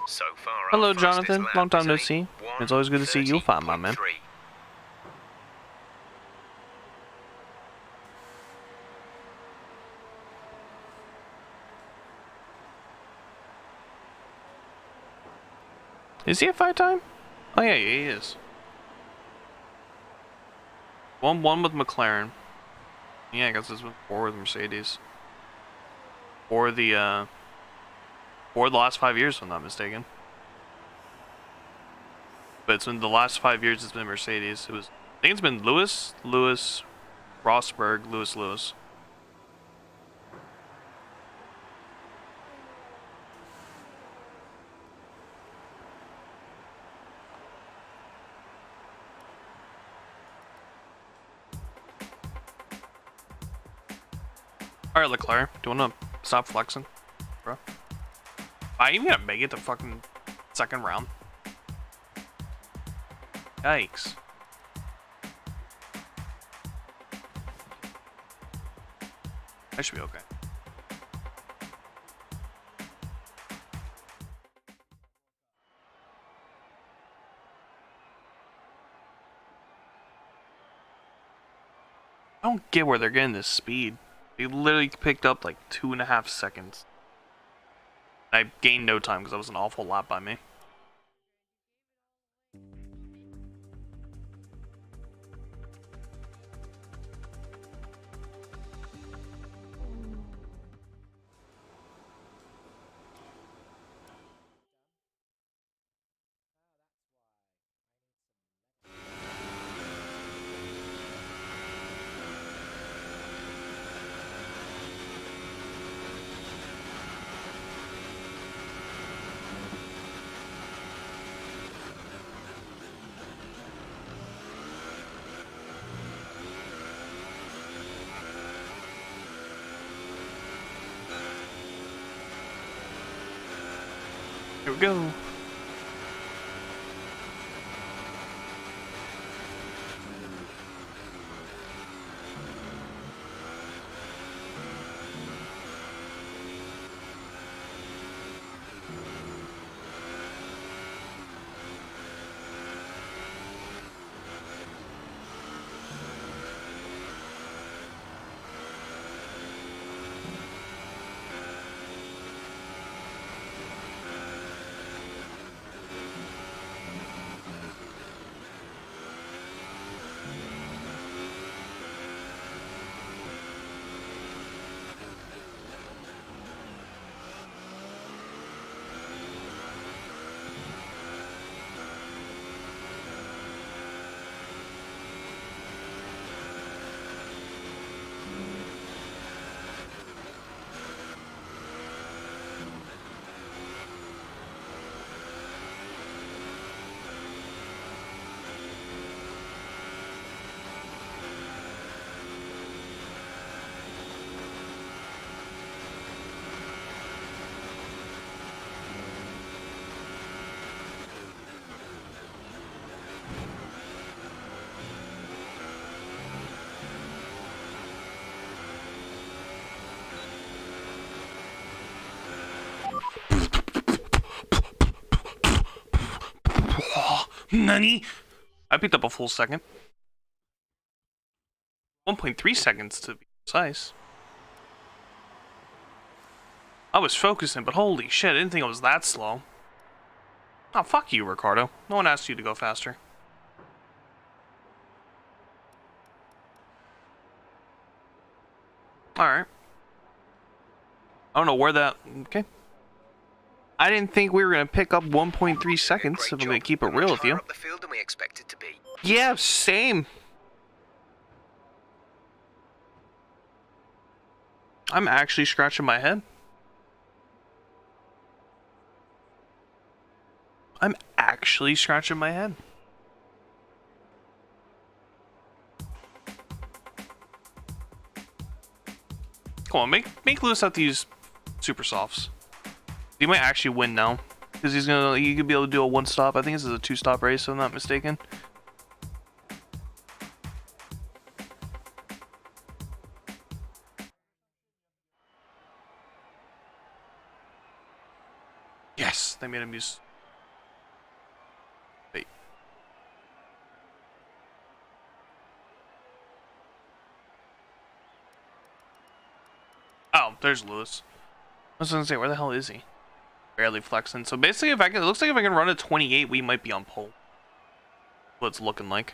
So far, Hello, Jonathan. Long time no see. It's always good to see you fine, my man. Is he at 5 time? Oh yeah, he is. 1-1 with McLaren. Yeah, I guess this was 4 with Mercedes. Or the last 5 years, if I'm not mistaken. But it's been the last 5 years it's been Mercedes. I think it's been Lewis, Rosberg, Lewis. Alright, Leclerc, do you wanna stop flexing, bro? I even gonna make it to fucking second round. Yikes. I should be okay. I don't get where they're getting this speed. They literally picked up like 2.5 seconds. I gained no time because that was an awful lap by me. Here we go. Nani? I picked up a full second. 1.3 seconds to be precise. I was focusing, but holy shit, I didn't think it was that slow. Oh, fuck you, Ricardo. No one asked you to go faster. Alright. I don't know where that... Okay. I didn't think we were going to pick up 1.3 seconds, if I'm going to keep it real with you. Up the field than we expected to be. Yeah, same. I'm actually scratching my head. I'm actually scratching my head. Come on, make Lewis have to use super softs. He might actually win now, because he could be able to do a one stop. I think this is a 2-stop race, if I'm not mistaken. Yes, they made him use. Wait. Oh, there's Lewis. I was gonna say, where the hell is he? Barely flexing. So basically, if I can, it looks like if I can run a 28, we might be on pole. What it's looking like.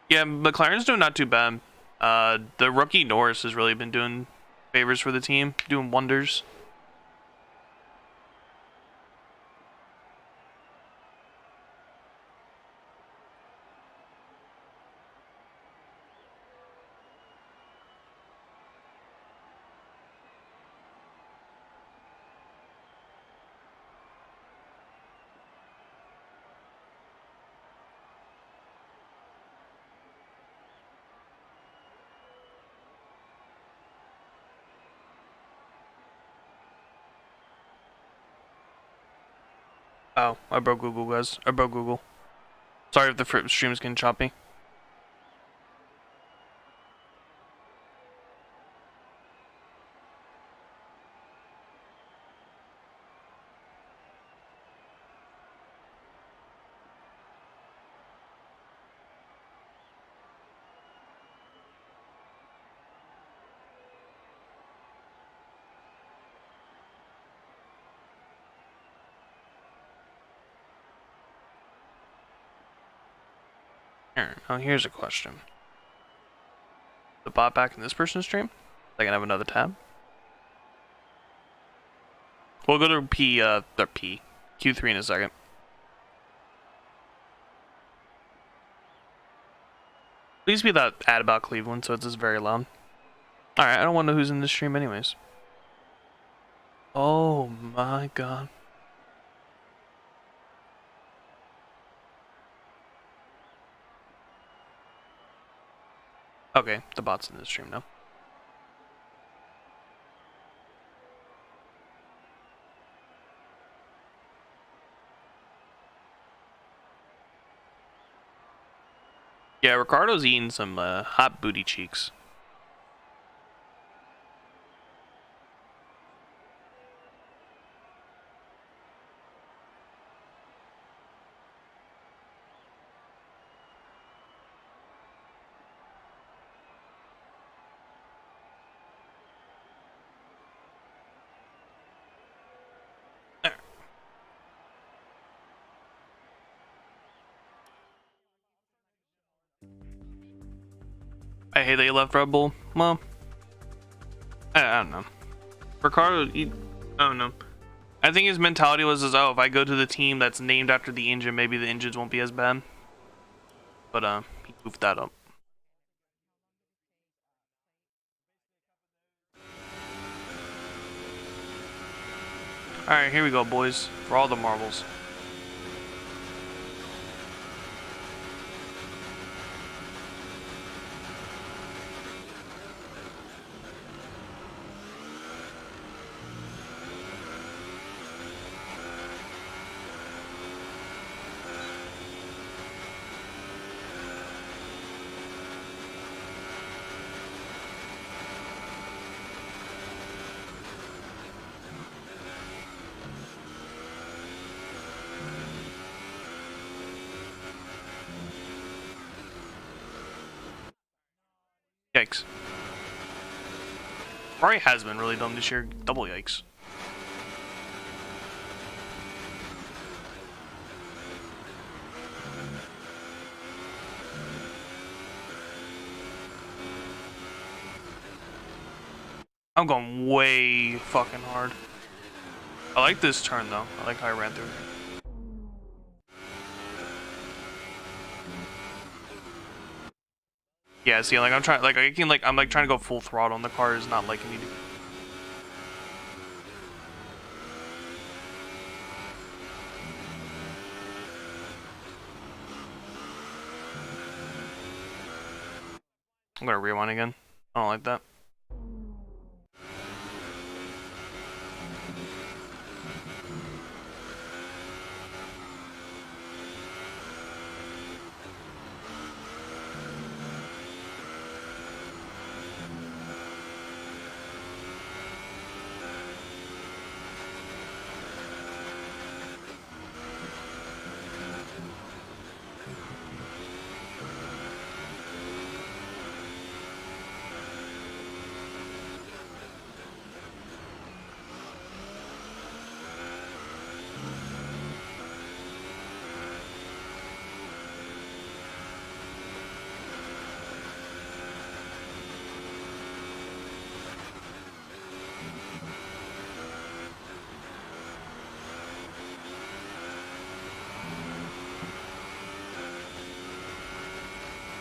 Yeah, McLaren's doing not too bad. The rookie Norris has really been doing favors for the team, doing wonders. Oh, I broke Google, guys. I broke Google. Sorry if the stream's getting choppy. Here, now here's a question. The bot back in this person's stream? I can have another tab. We'll go to Q3 in a second. Please be that ad about Cleveland, so it's just very loud. Alright, I don't want to know who's in this stream anyways. Oh my god. Okay, the bot's in this stream now. Yeah, Ricardo's eating some hot booty cheeks. I hate that you left Red Bull. Well, I don't know. Ricardo, I don't know. I think his mentality was, oh, if I go to the team that's named after the engine, maybe the engines won't be as bad. But he goofed that up. Alright, here we go, boys. For all the marbles. yikes. Ferrari has been really dumb this year. Double yikes. I'm going way fucking hard. I like this turn though. I like how I ran through it. Yeah, see, like I'm trying, like I can, like I'm like trying to go full throttle, and the car is not liking me to. I'm gonna rewind again. I don't like that.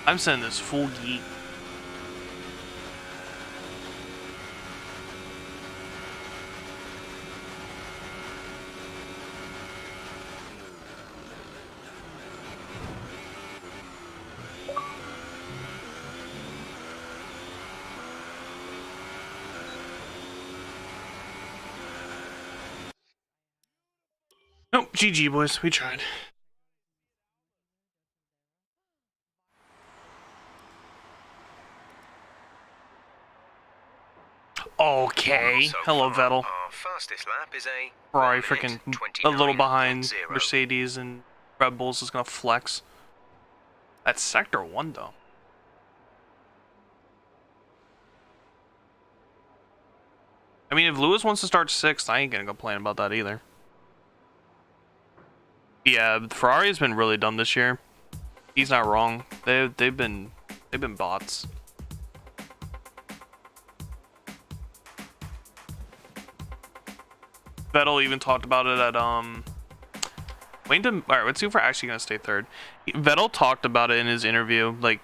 I'm sending this full geek. Nope, GG boys, we tried. Okay, So hello far, Vettel. our fastest lap is a Ferrari 1 freaking minute a little behind 29.0. Mercedes, and Red Bull's is gonna flex. That's sector 1 though. I mean, if Lewis wants to start 6th, I ain't gonna complain about that either. Yeah, Ferrari has been really dumb this year. He's not wrong. They've been bots. Vettel even talked about it at Wayne. Alright, let's see if we're actually gonna stay 3rd. Vettel talked about it in his interview. Like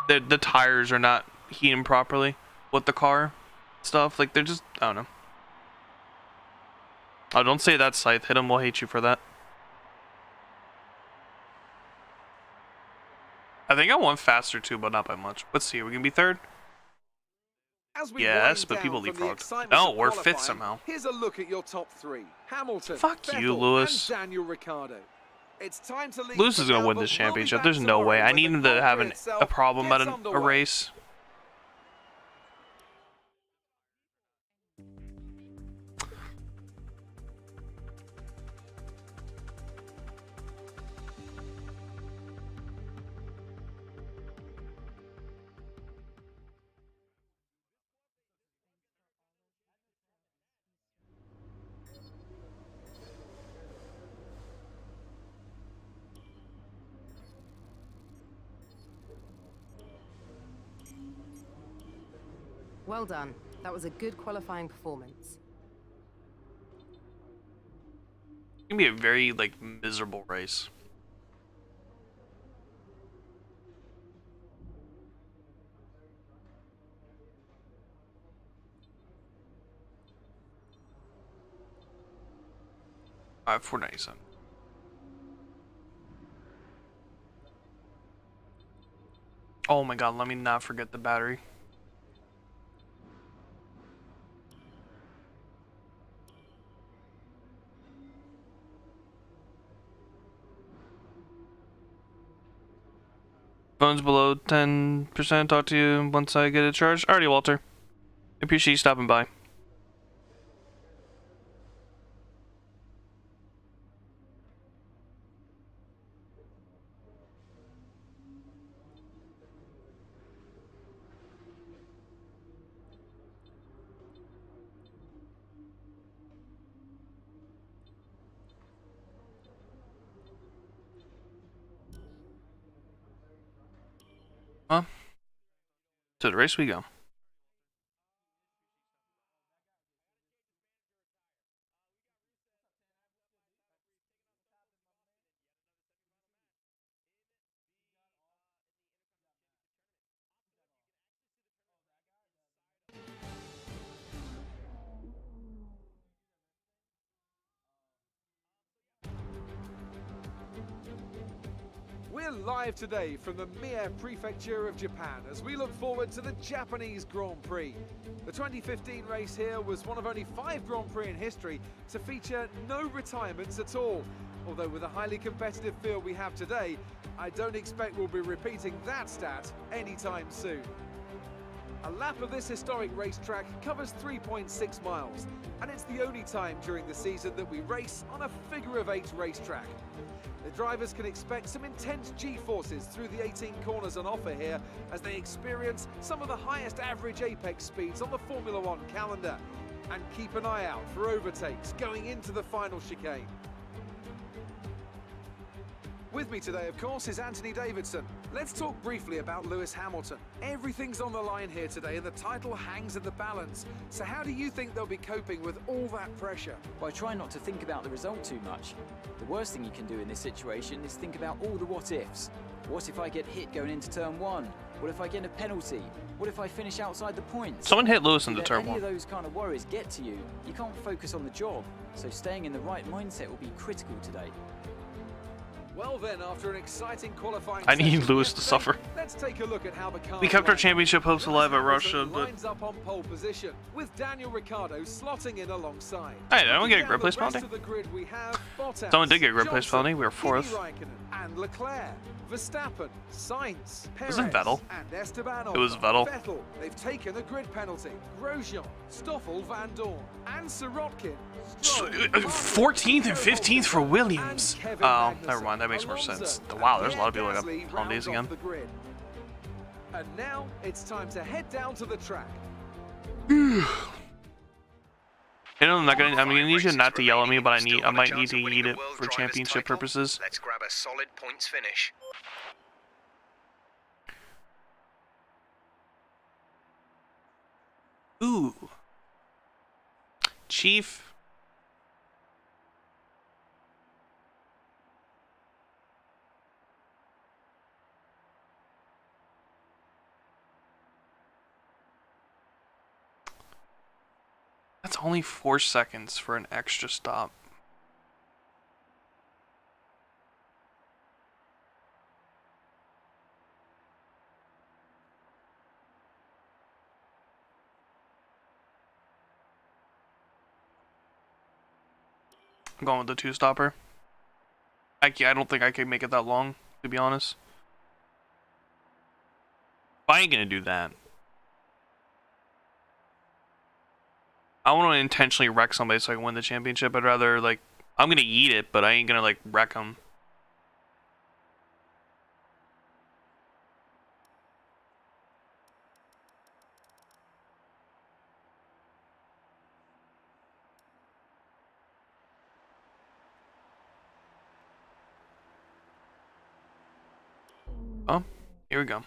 the tires are not heating properly with the car stuff. Like they're just, I don't know. Oh, don't say that, Scythe. Hit him, we'll hate you for that. I think I won faster too, but not by much. Let's see, are we gonna be 3rd? Yes, but people leapfrogged. Oh, we're 5th somehow. Here's a look at your top 3. Hamilton, Fuck Vettel, you, Lewis. and Daniel Ricciardo. It's time to leave Lewis for is gonna now, win but this we'll be championship. back There's no way. tomorrow I when need the him to Grand have Prix a itself problem at gets a underway. race. Well done. That was a good qualifying performance. It's gonna be a very like miserable race. Alright, 497. Oh my god, let me not forget the battery. Phone's below 10%. Talk to you once I get it charged. Alrighty, Walter. Appreciate you stopping by. Well, to the race we go. We're live today from the Mie Prefecture of Japan as we look forward to the Japanese Grand Prix. The 2015 race here was one of only 5 Grand Prix in history to feature no retirements at all. Although with the highly competitive field we have today, I don't expect we'll be repeating that stat anytime soon. A lap of this historic racetrack covers 3.6 miles, and it's the only time during the season that we race on a figure-of-8 racetrack. The drivers can expect some intense G-forces through the 18 corners on offer here as they experience some of the highest average apex speeds on the Formula One calendar. And keep an eye out for overtakes going into the final chicane. With me today, of course, is Anthony Davidson. Let's talk briefly about Lewis Hamilton. Everything's on the line here today and the title hangs in the balance. So how do you think they'll be coping with all that pressure? By trying not to think about the result too much. The worst thing you can do in this situation is think about all the what-ifs. What if I get hit going into turn 1? What if I get a penalty? What if I finish outside the points? Someone hit Lewis into If turn any 1. of those kind of worries get to you, you can't focus on the job. So staying in the right mindset will be critical today. Well then, after an exciting qualifying I need session Lewis to yesterday, suffer. Let's take a look at how the car We kept our lined up. championship hopes alive at Lewis Russia, Hamilton but lines up on pole position with Daniel Ricciardo slotting in alongside. hey, I don't get a Looking grip down place the rest penalty. of the grid, we have Bottas, Someone did get a grip place Johnson, penalty. We were Kimi 4th. Raikkonen, and Leclerc, Verstappen, Sainz, Perez, Wasn't Vettel? and Esteban It was Ocon. Vettel. Vettel. They've taken a grid penalty. Grosjean, Stoffel Van Dorn, and Sirotkin. Stroll, 14th and 15th for Williams. and Kevin Oh, Magnussen. never mind. That makes more Alonso sense. and Wow, there's a lot of Pierre people that Gasly got penalties rounds off again. the grid. And now it's time to head down to the track. You know, I'm gonna need you not to yell at me, but I might need to eat it for championship purposes. Let's grab a solid points finish. Ooh. Chief. That's only 4 seconds for an extra stop. I'm going with the 2-stopper. I don't think I can make it that long, to be honest. I ain't gonna do that. I want to intentionally wreck somebody so I can win the championship. I'd rather, like, I'm gonna eat it, but I ain't gonna, like, wreck them. Oh, here we go.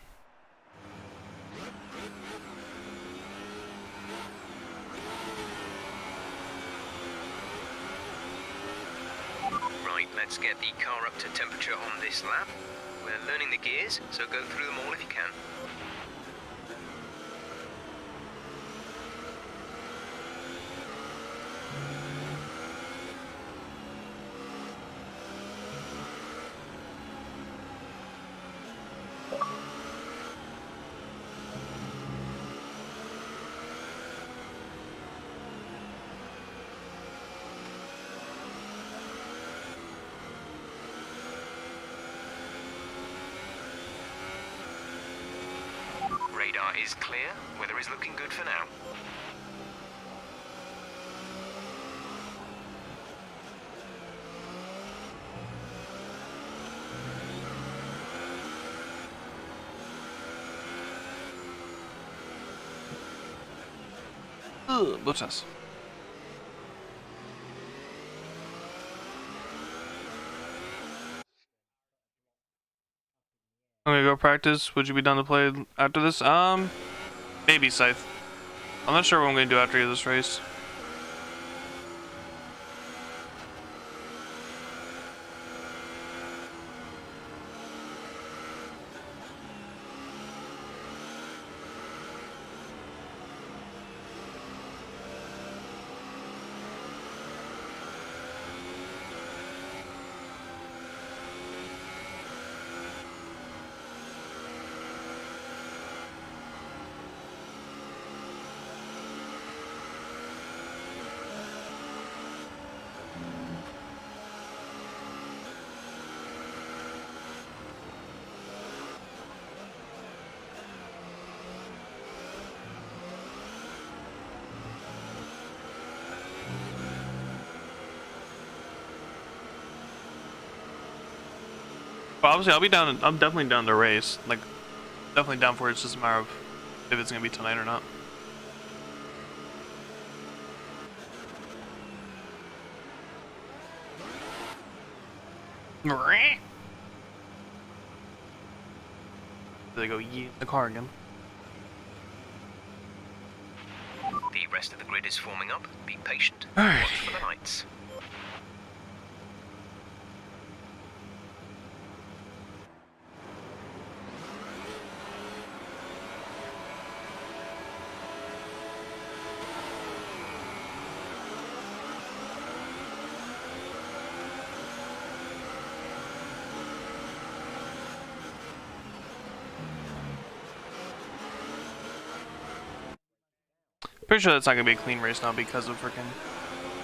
Right, let's get the car up to temperature on this lap. We're learning the gears, so go through them all if you can. Radar is clear. Weather is looking good for now. Bottas. I'm gonna go practice. Would you be down to play after this? Maybe Scythe. I'm not sure what I'm gonna do after this race. But obviously, I'll be down. I'm definitely down to race. Like, definitely down for it. It's just a matter of if it's gonna be tonight or not. They go yeet in the car again. The rest of the grid is forming up. Be patient. Alright. Watch for the lights. Pretty sure that's not gonna be a clean race now because of freaking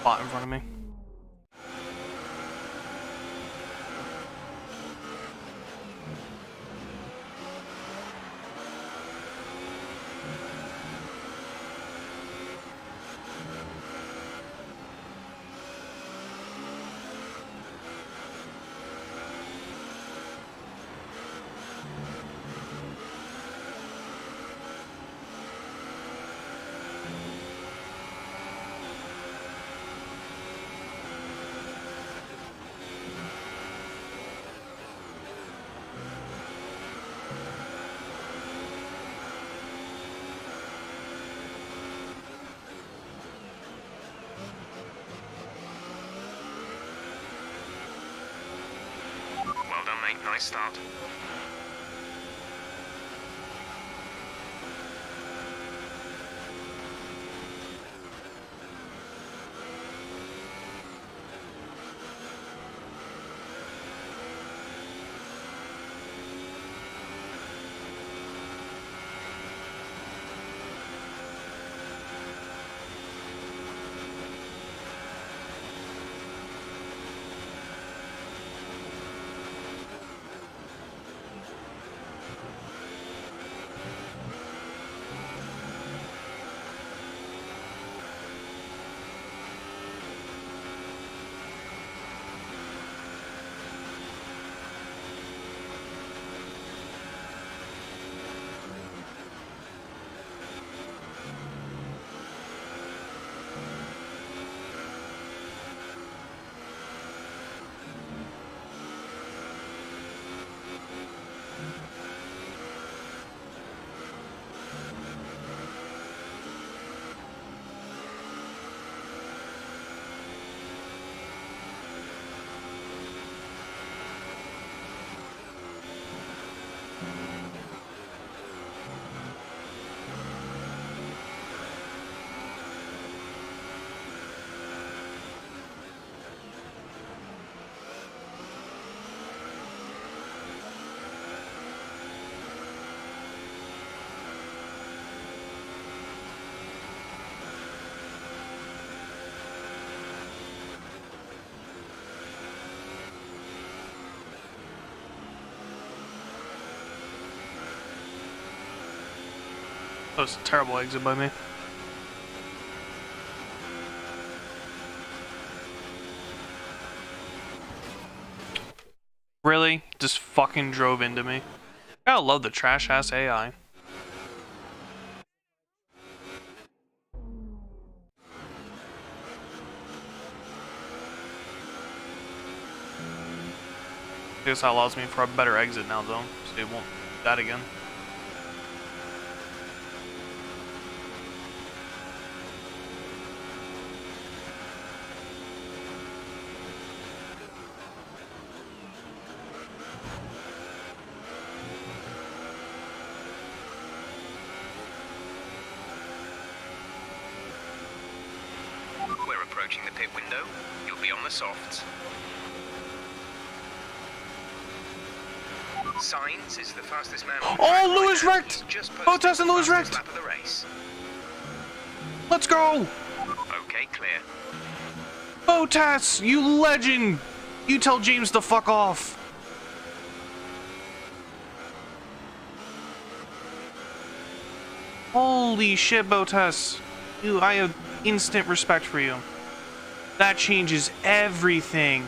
bot in front of me. Well done, mate. Nice start. That was a terrible exit by me. Really? Just fucking drove into me. I love the trash ass AI. I guess that allows me for a better exit now though. It won't do that again. We're approaching the pit window. You'll be on the softs. Signs is the fastest man on the track Oh, Lewis right now. wrecked! He's just posted Bottas and the Lewis fastest wrecked! lap of the race. Let's go! Okay, clear. Bottas, you legend! You tell James to fuck off. Holy shit, Bottas. I have instant respect for you. That changes everything.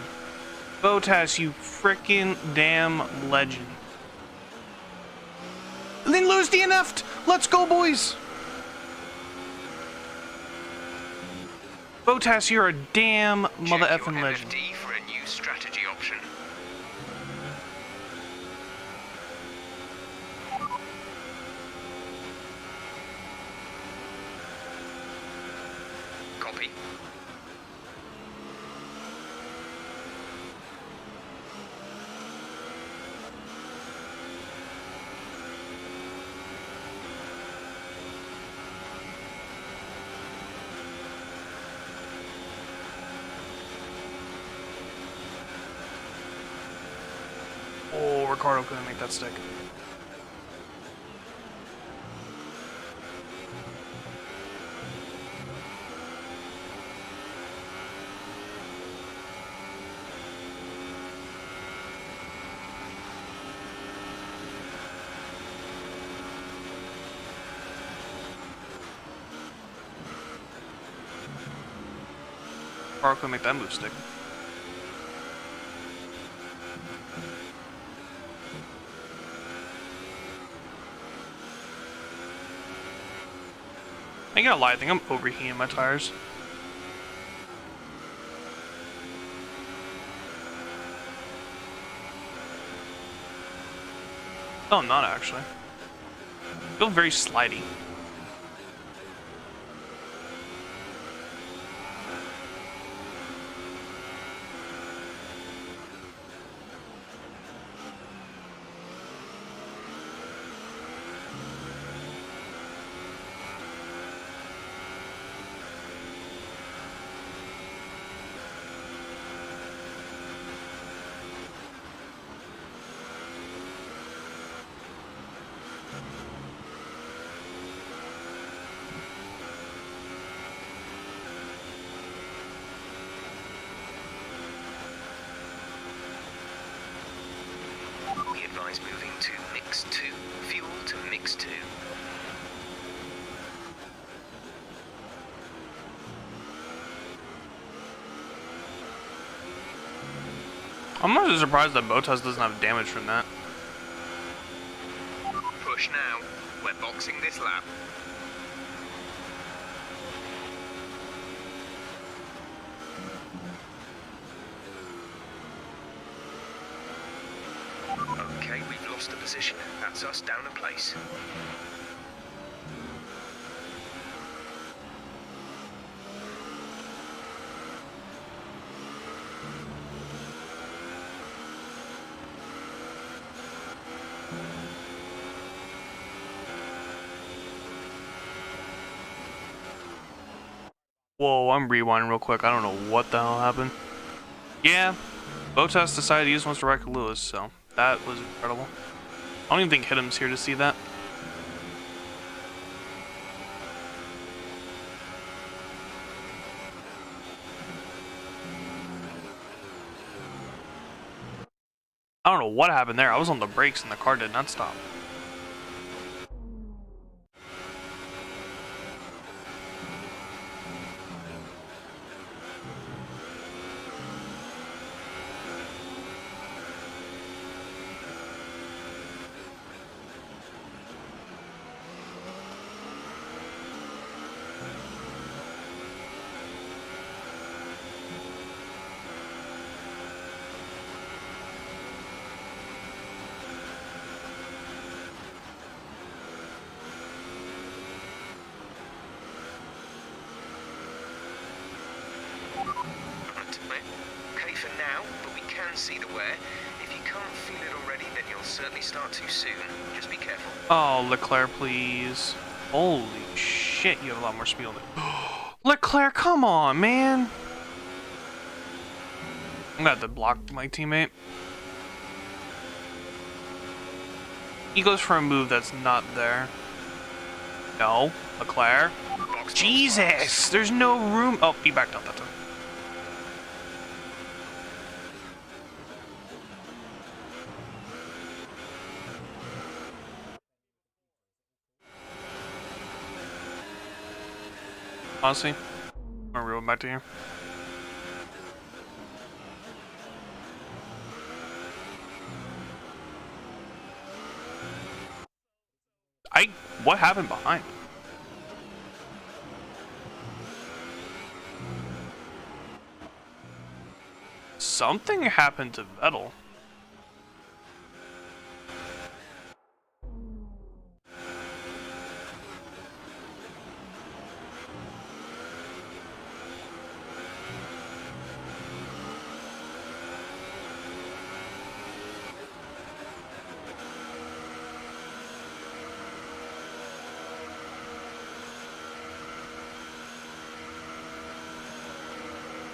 Bottas, you frickin' damn legend. And then Lewis DNF'd! Let's go, boys! Bottas, you're a damn mother Check effing your legend. MFD for a new strategy option. Copy. Oh, Ricardo couldn't make that stick. Ricardo couldn't make that move stick. I ain't gonna lie, I think I'm overheating my tires. No, I'm not actually. I feel very slidey. We advise moving to mix 2. Fuel to mix 2. I'm not surprised that Bottas doesn't have damage from that. Push now. We're boxing this lap. Okay, we've lost the position. That's us down a place. Whoa, I'm rewinding real quick. I don't know what the hell happened. Yeah, Bottas decided he just wants to wreck Lewis, so that was incredible. I don't even think Hittum's here to see that. I don't know what happened there. I was on the brakes and the car did not stop. it. Okay for now, but we can see the wear. If you can't feel it already, then you'll certainly start too soon. Just be careful. Oh, Leclerc, please. Holy shit, you have a lot more speed on it. Leclerc, come on, man. I'm gonna have to block my teammate. He goes for a move that's not there. No, Leclerc. Jesus, there's no room. Oh, he backed up that time. Honestly, I'm gonna reel it back to here. What happened behind? Something happened to Vettel.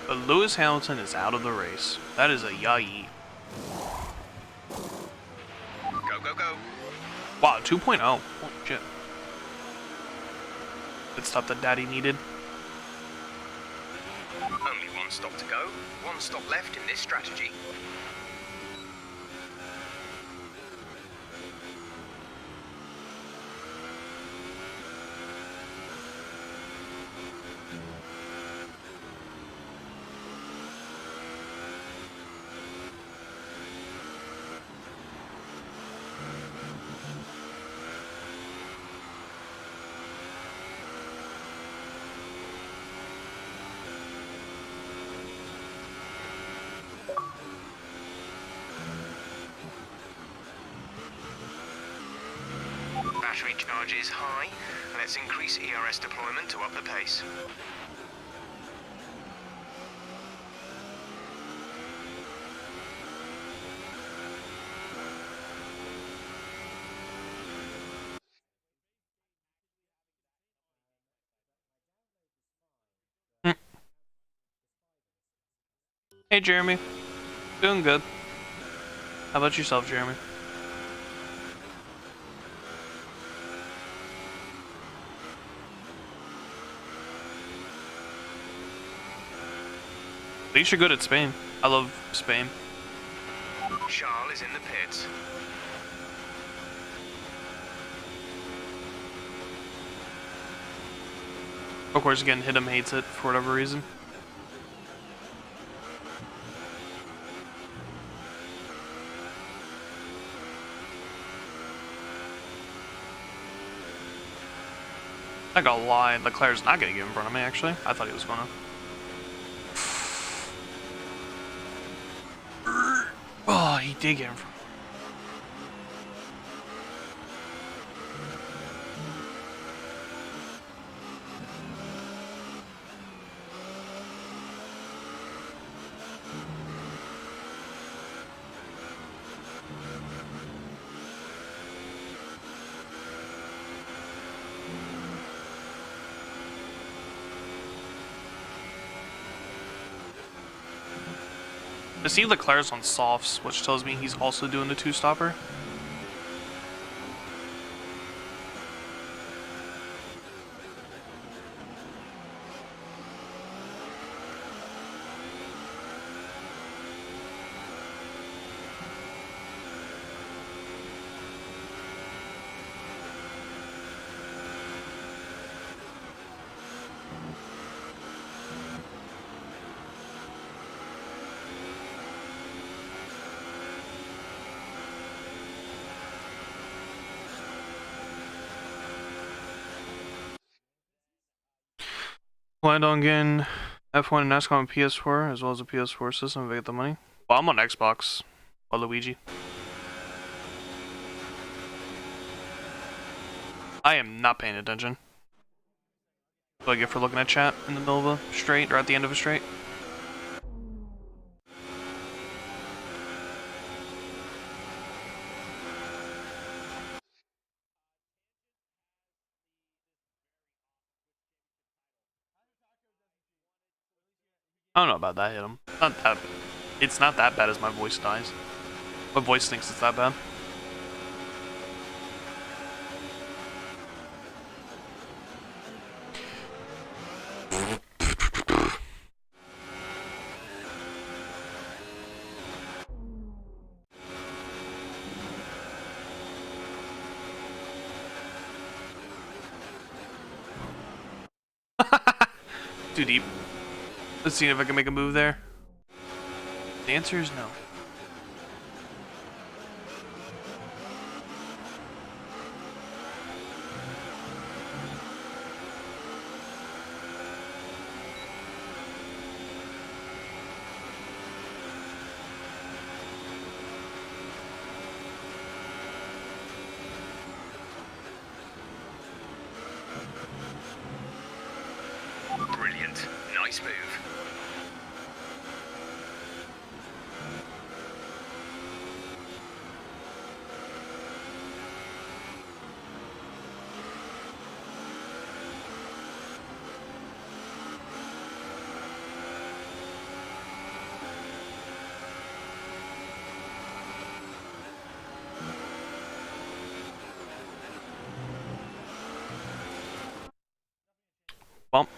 But Lewis Hamilton is out of the race. That is a yai. Go, go, go. Wow, 2.0. Holy shit. Good stuff that Daddy needed. Only one stop to go. One stop left in this strategy. Battery charge is high. Let's increase ERS deployment to up the pace. Hey, Jeremy. Doing good. How about yourself, Jeremy? At least you're good at Spain. I love Spain. Charles is in the pits. Of course, again, Hidem hates it for whatever reason. I got to lie, Leclerc's not gonna get in front of me, actually. I thought he was gonna. Oh, he did get in front. I see Leclerc's on softs, which tells me he's also doing the two-stopper. Planned on getting F1 and NASCAR on PS4 as well as a PS4 system if I get the money. Well, I'm on Xbox. Luigi. I am not paying attention. What do I get for looking at chat in the middle of a straight or at the end of a straight? I don't know about that, hit him. Not that. It's not that bad as my voice dies. My voice thinks it's that bad. Too deep. Let's see if I can make a move there. The answer is no. Brilliant. Nice move. Bump.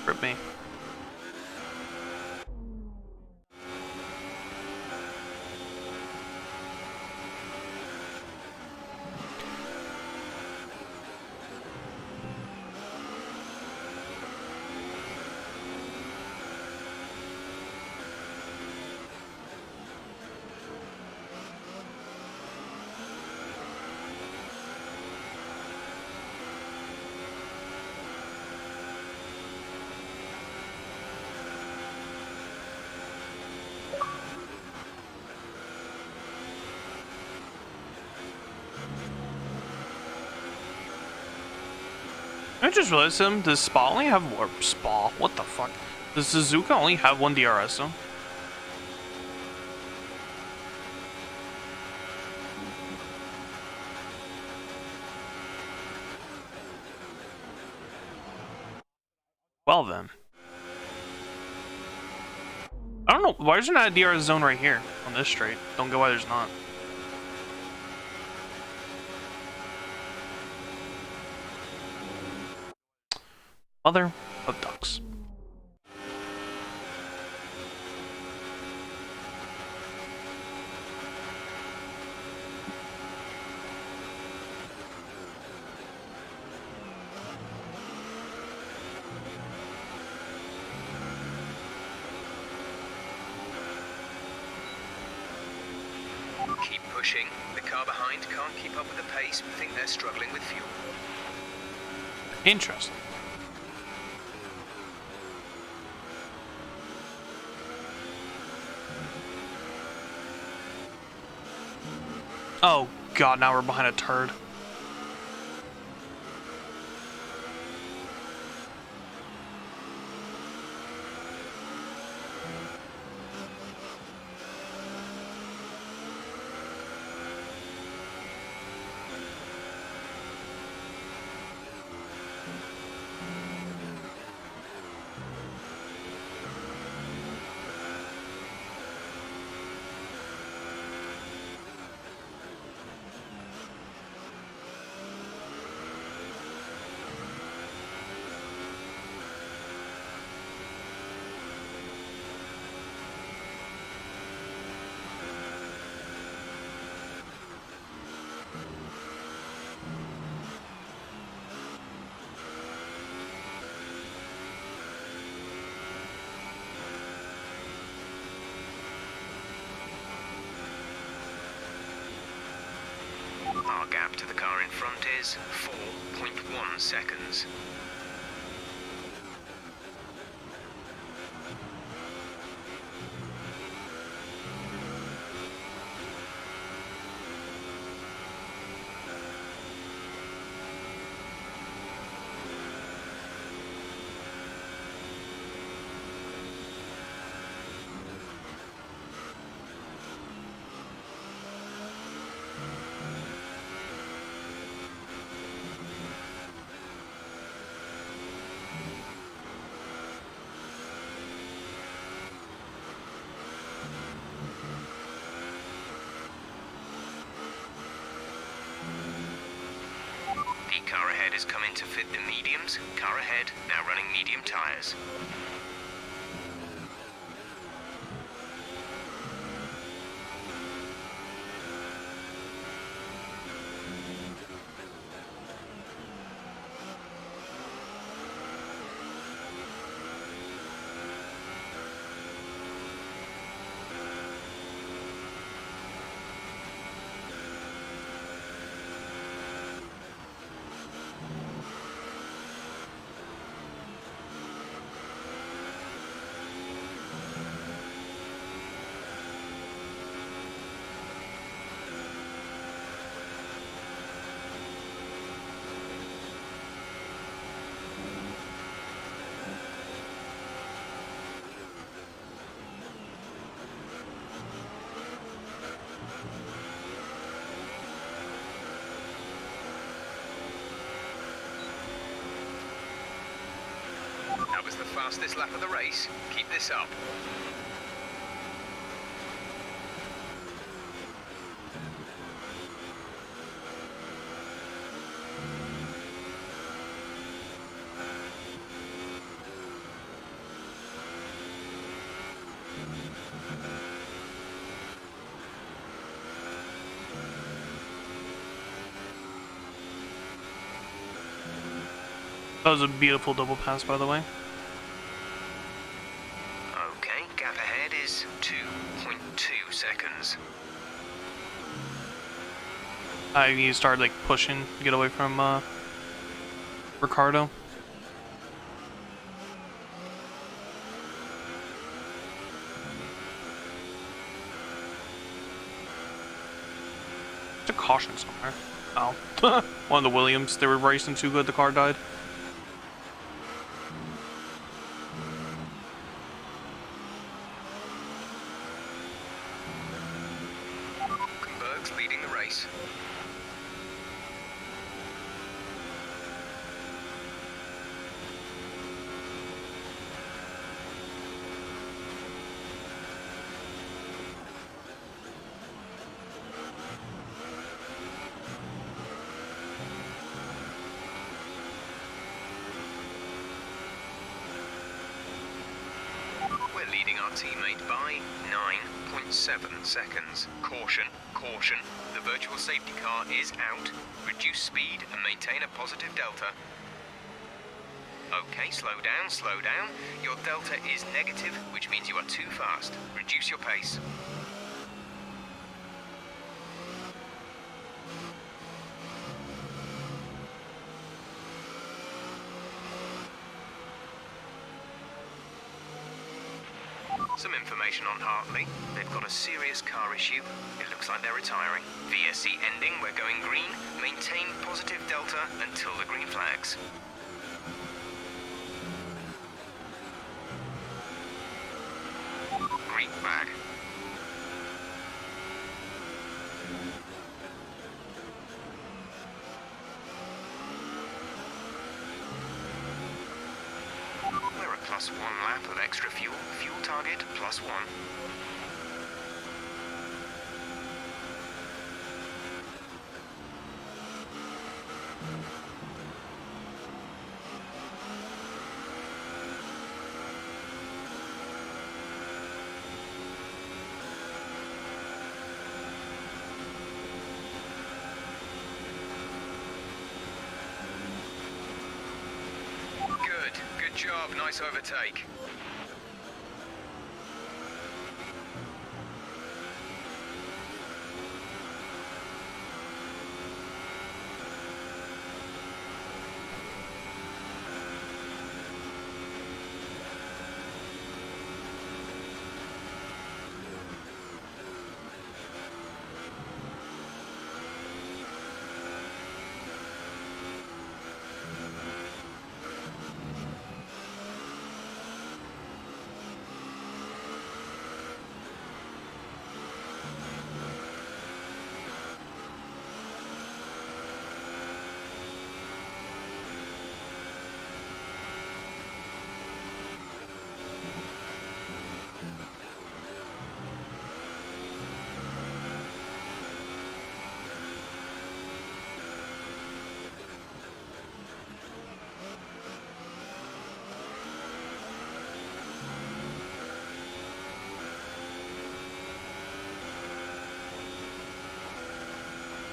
Rip me. I just realized does Spa only have or Spa? What the fuck? Does Suzuka only have one DRS though? Well then. I don't know, why is there not a DRS zone right here on this straight? Don't get why there's not. Mother of ducks. Keep pushing. The car behind can't keep up with the pace. We think they're struggling with fuel. Interesting. Oh god, now we're behind a turd. Our gap to the car in front is 4.1 seconds. Car ahead is coming to fit the mediums. Car ahead, now running medium tyres. That was the fastest lap of the race. Keep this up. That was a beautiful double pass, by the way. Okay, gap ahead is 2.2 seconds. I need to start like pushing to get away from Ricardo. There's a caution somewhere. Oh, one of the Williams. They were racing too good. The car died. Leading the race. We're leading our teammate by 9.7 seconds. Caution, caution. The virtual safety car is out. Reduce speed and maintain a positive delta. Okay, slow down, slow down. Your delta is negative, which means you are too fast. Reduce your pace. Some information on Hartley. They've got a serious car issue. It looks like they're retiring. VSC ending, we're going green. Maintain positive delta until the green flags. Green flag. We're at +1 lap of extra fuel. Fuel target +1. Good job, nice overtake.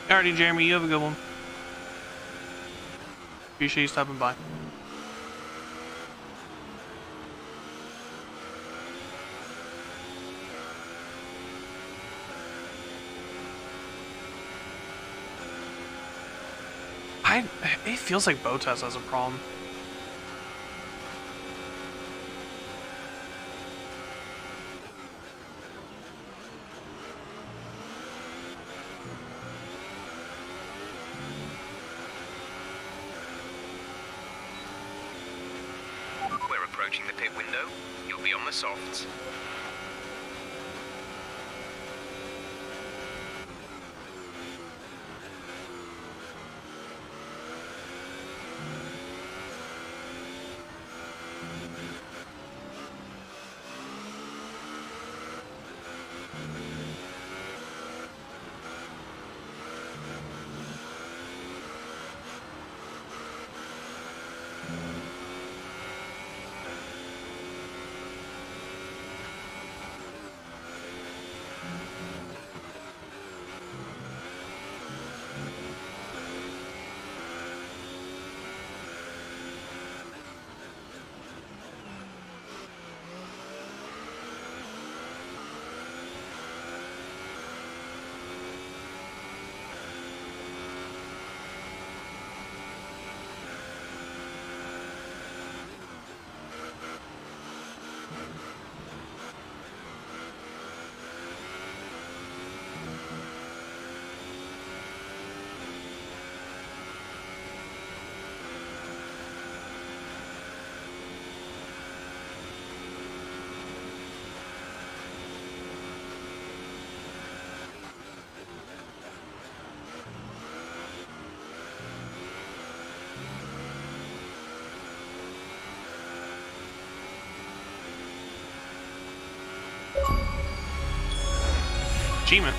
Alrighty, Jeremy, you have a good one. Appreciate you stopping by. It feels like Botas has a problem. We're approaching the pit window. You'll be on the softs. Achievement.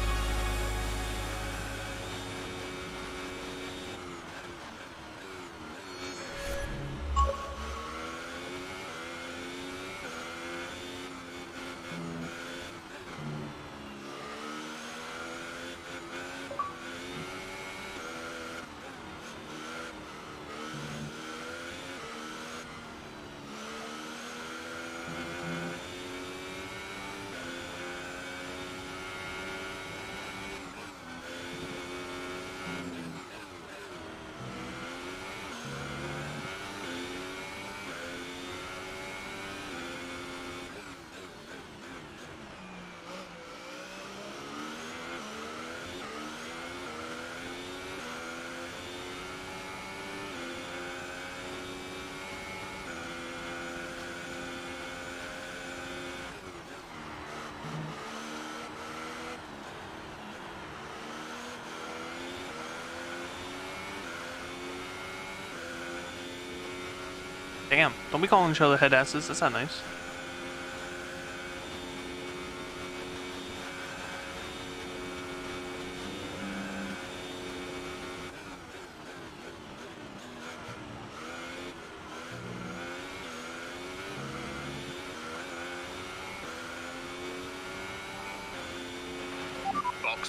Damn, don't be calling each other head asses, that's not nice.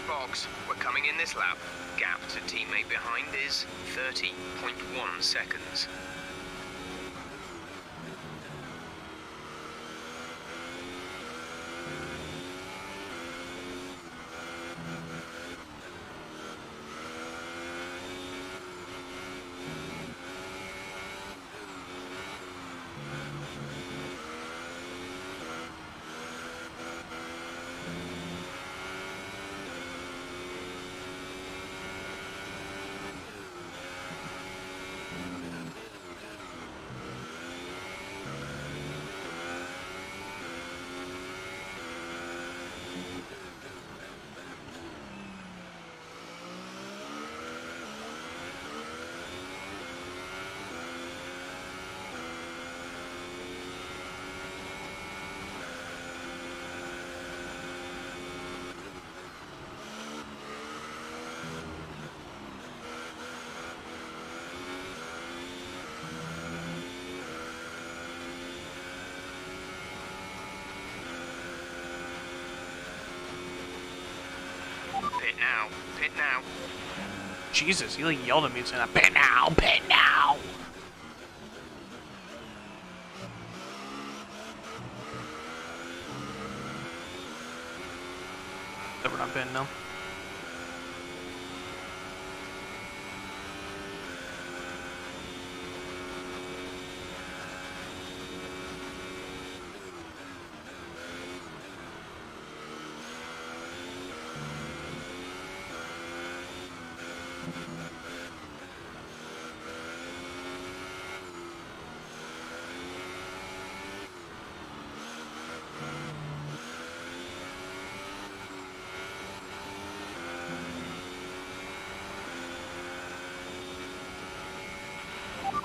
Box. We're coming in this lap. Gap to teammate behind is 30.1 seconds. Pit now. Jesus, he like yelled at me saying, "Pit now, pit now." Never not been no.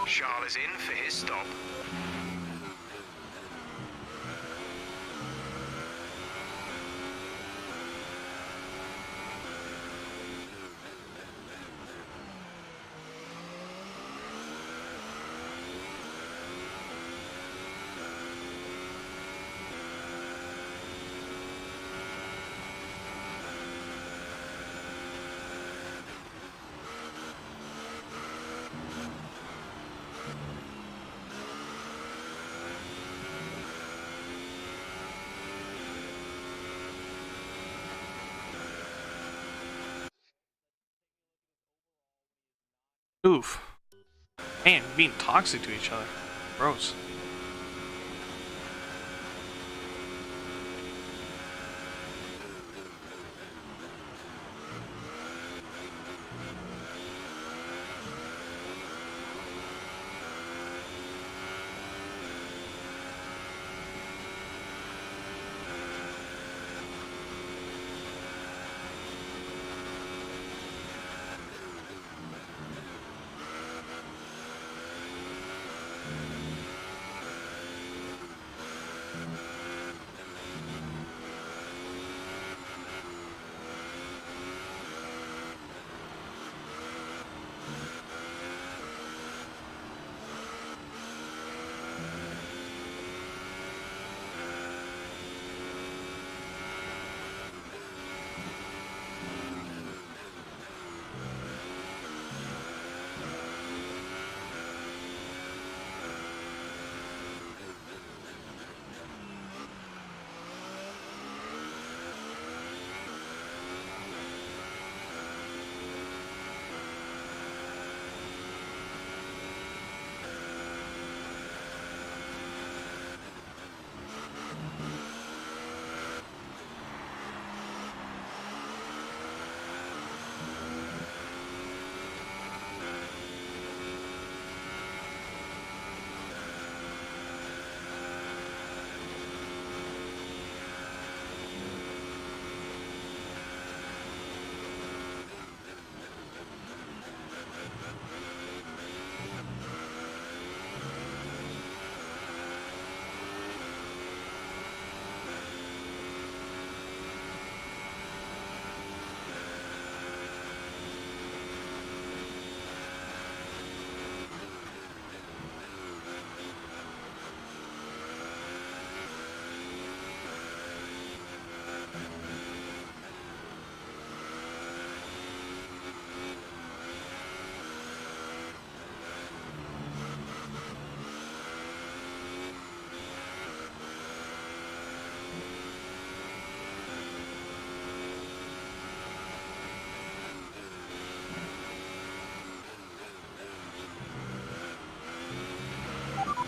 Charles is in for his stop. Oof. Man, being toxic to each other. Gross.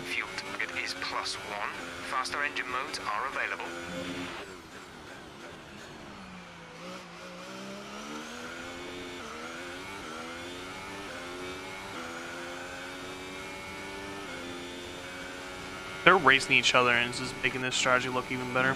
Fuel target is +1. Faster engine modes are available. They're racing each other and it's just making this strategy look even better.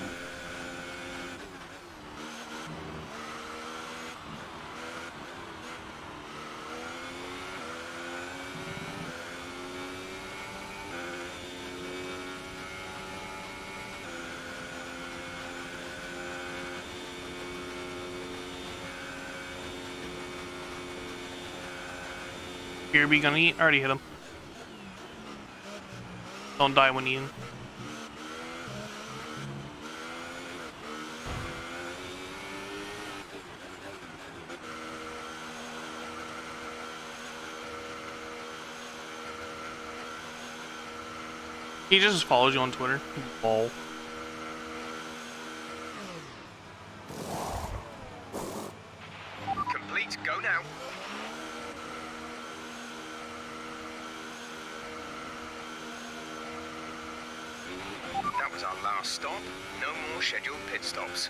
Here, gonna eat? Already hit him. Don't die when eating. He just follows you on Twitter. Lol. Complete, go now. That was our last stop. No more scheduled pit stops.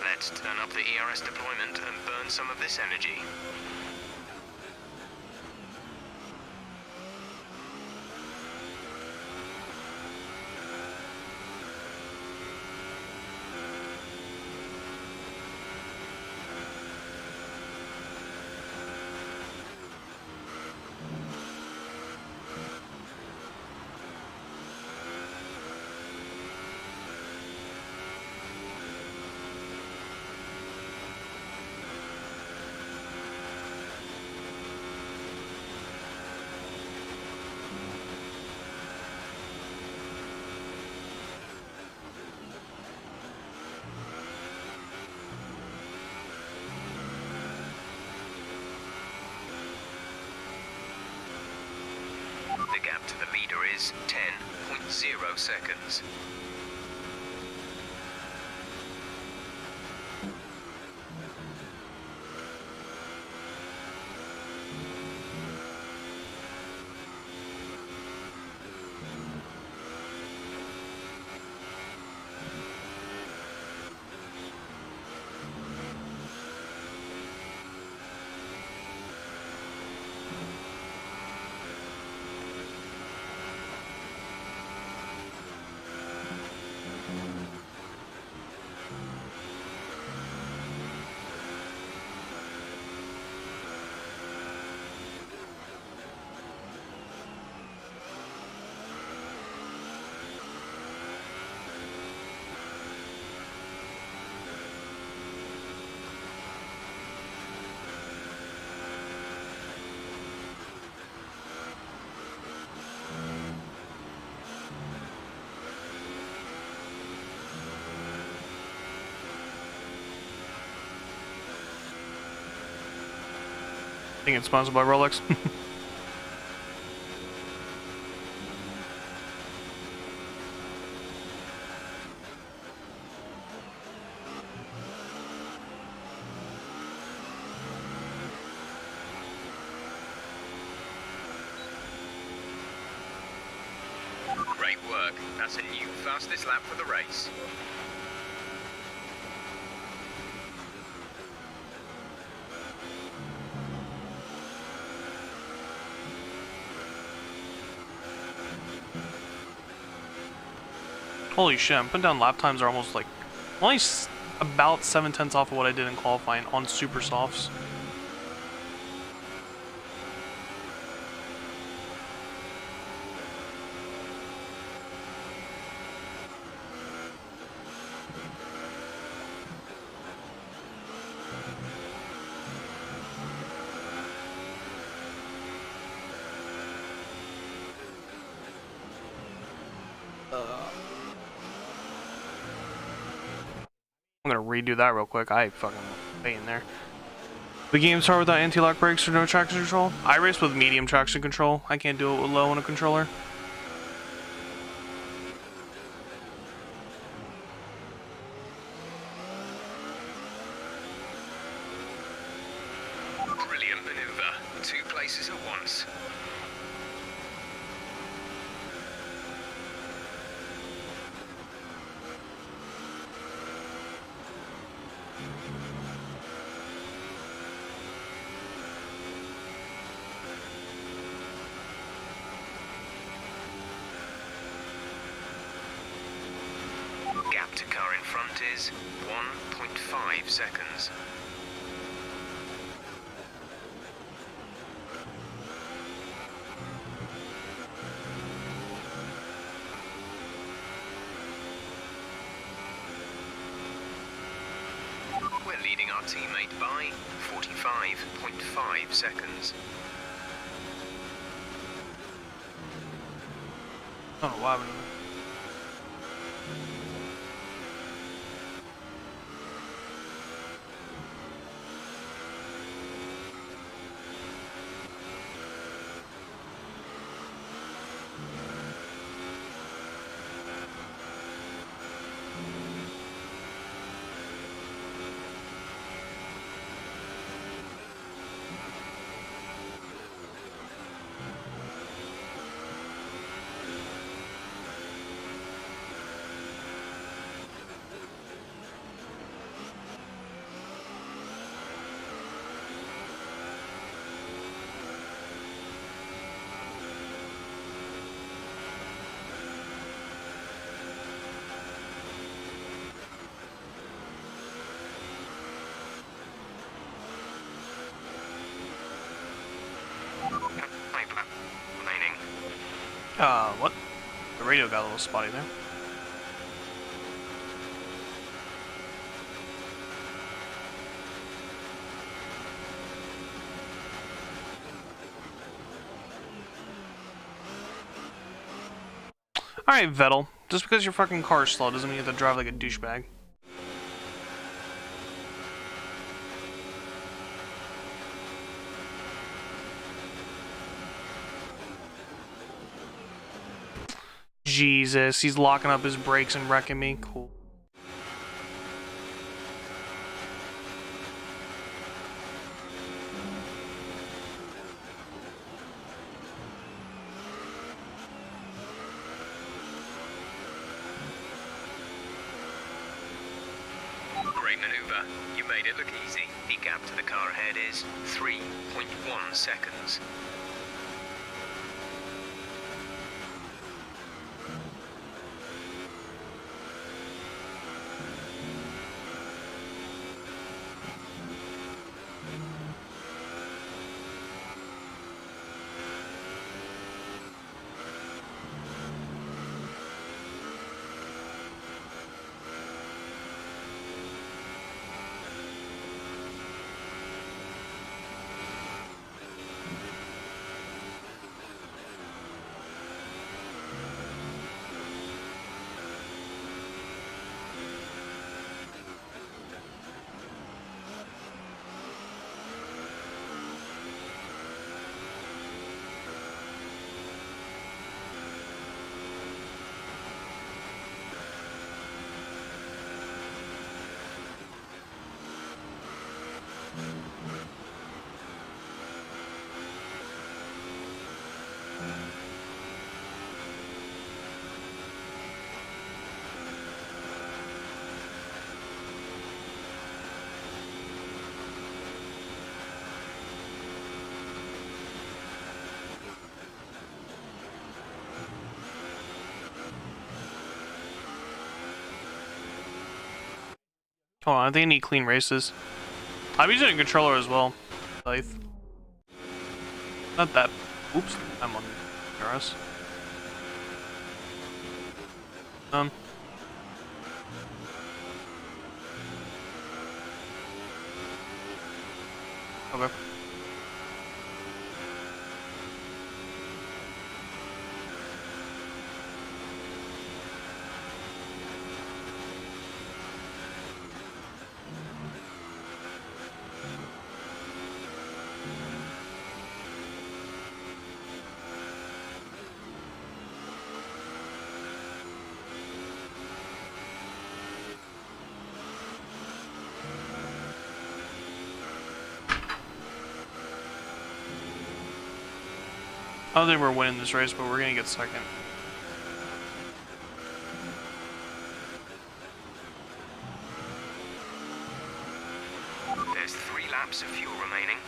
Let's turn up the ERS deployment and burn some of this energy. The gap to the leader is 10.0 seconds. I think it's sponsored by Rolex. Great work. That's a new fastest lap for the race. Holy shit, I'm putting down lap times are almost like only about 7/10 off of what I did in qualifying on super softs. I'm gonna redo that real quick. I fucking stay in there. The game start without anti-lock brakes or no traction control. I race with medium traction control. I can't do it with low on a controller. Brilliant maneuver. 2 places at once. Gap to car in front is 1.5 seconds. leading our teammate by 45.5 seconds. I don't know why I'm... what? The radio got a little spotty there. Alright, Vettel. Just because your fucking car's slow doesn't mean you have to drive like a douchebag. Jesus, he's locking up his brakes and wrecking me. Cool. Great maneuver. You made it look easy. The gap to the car ahead is 3.1 seconds. Hold on, I think I need clean races. I'm using a controller as well. Not that. Oops, I'm on RS. Okay. I don't think we're winning this race, but we're gonna get second. There's 3 laps of fuel remaining.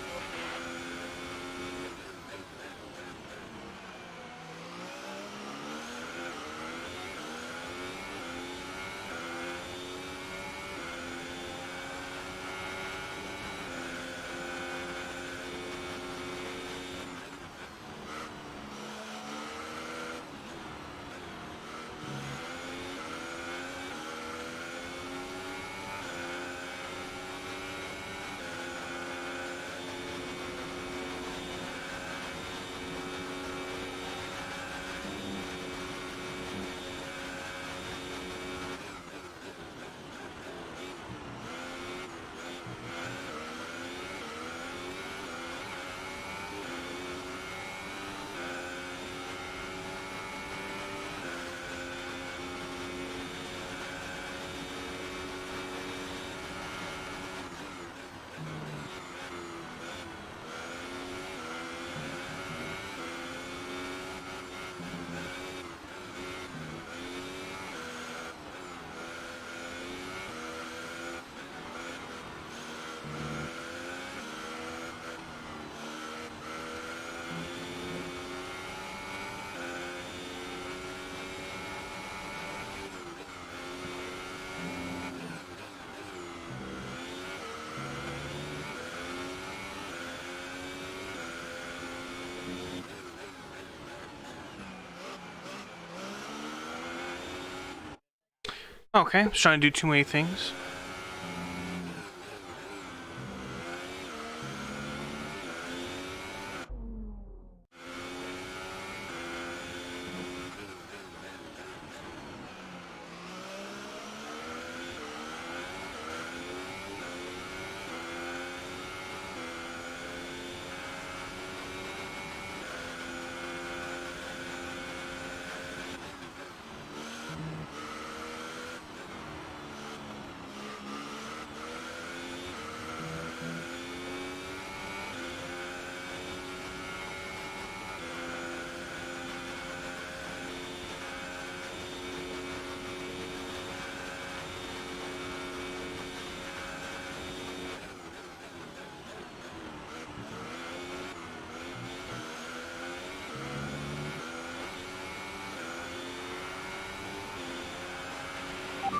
Okay, I was trying to do too many things.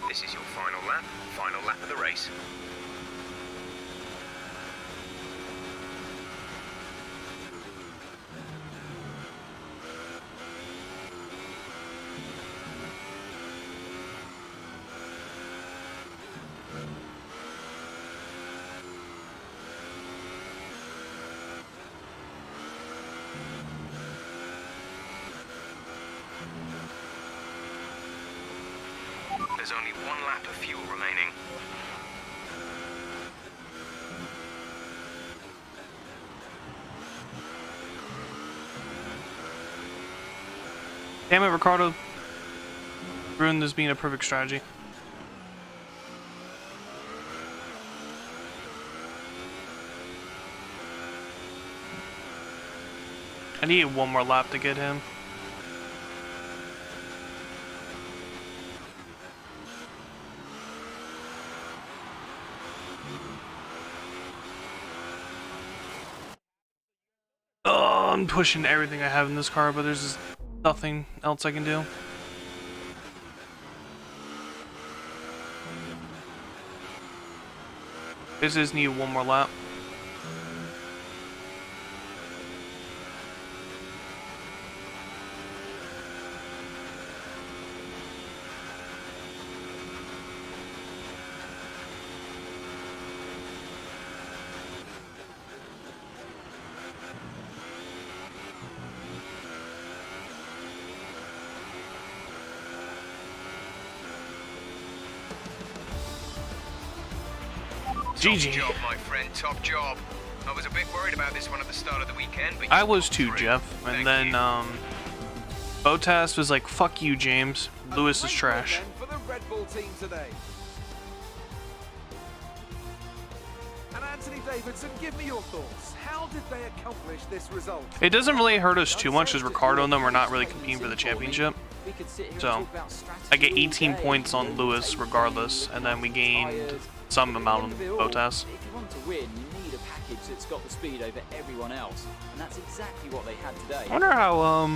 This is your final lap of the race. There's only one lap of fuel remaining. Damn it, Ricardo. Ruined this being a perfect strategy. I need one more lap to get him. Oh, I'm pushing everything I have in this car, but there's just nothing else I can do. This is need one more lap. GG. Top job, my friend, top job. I was a bit worried about this one at the start of the weekend, but I was too, Jeff. And then Bottas was like, "Fuck you, James. Lewis is trash." For the Red Bull team today. And Anthony Davidson, give me your thoughts. How did they accomplish this result? It doesn't really hurt us too much as Ricardo and them are not really competing for the championship. So I get 18 points on Lewis regardless, and then we gained some amount on Bottas. If you want to win, you need a package that's got the speed over everyone else, and that's exactly what they had today. I wonder how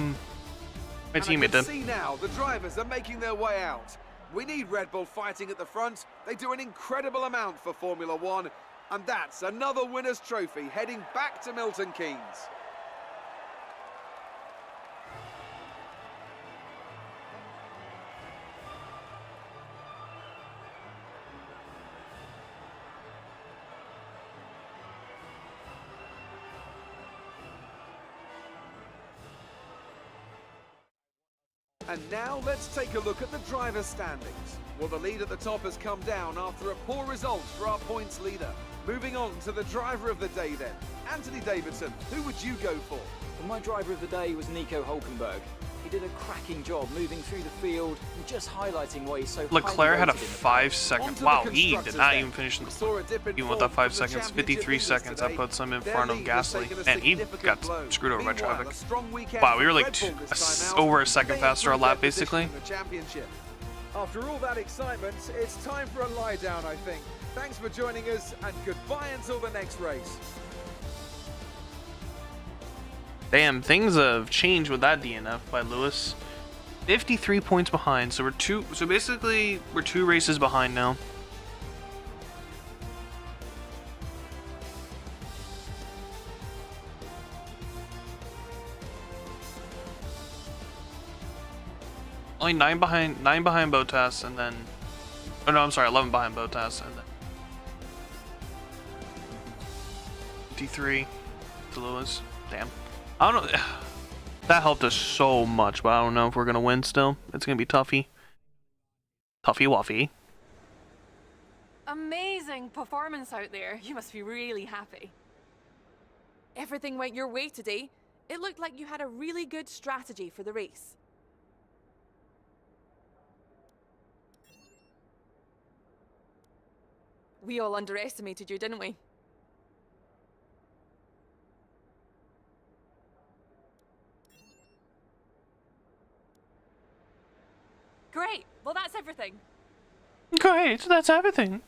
my teammate did. See now, the drivers are making their way out. We need Red Bull fighting at the front. They do an incredible amount for Formula One, and that's another winner's trophy heading back to Milton Keynes. And now let's take a look at the driver's standings. Well, the lead at the top has come down after a poor result for our points leader. Moving on to the driver of the day then. Anthony Davidson, who would you go for? Well, my driver of the day was Nico Hulkenberg. He did a cracking job moving through the field and just highlighting why he's so Leclerc had a highly rated in the 5-second. Wow, he did not even finish in Even even with that 5 seconds. 53 seconds. That puts him in front of Gasly, and he got screwed over by traffic. Wow, we were like over a second faster a lap basically. After all that excitement, it's time for a lie down, I think. Thanks for joining us, and goodbye until the next race. Damn, things have changed with that DNF by Lewis. 53 points behind, so basically we're 2 races behind now. Only 9 behind Bottas, and then Oh no, I'm sorry, 11 behind Botas and then 53 to Lewis. Damn. I don't know. That helped us so much, but I don't know if we're gonna win still. It's gonna be toughy. Toughy Wuffy. Amazing performance out there. You must be really happy. Everything went your way today. It looked like you had a really good strategy for the race. We all underestimated you, didn't we? Great. Well, that's everything. Great, that's everything.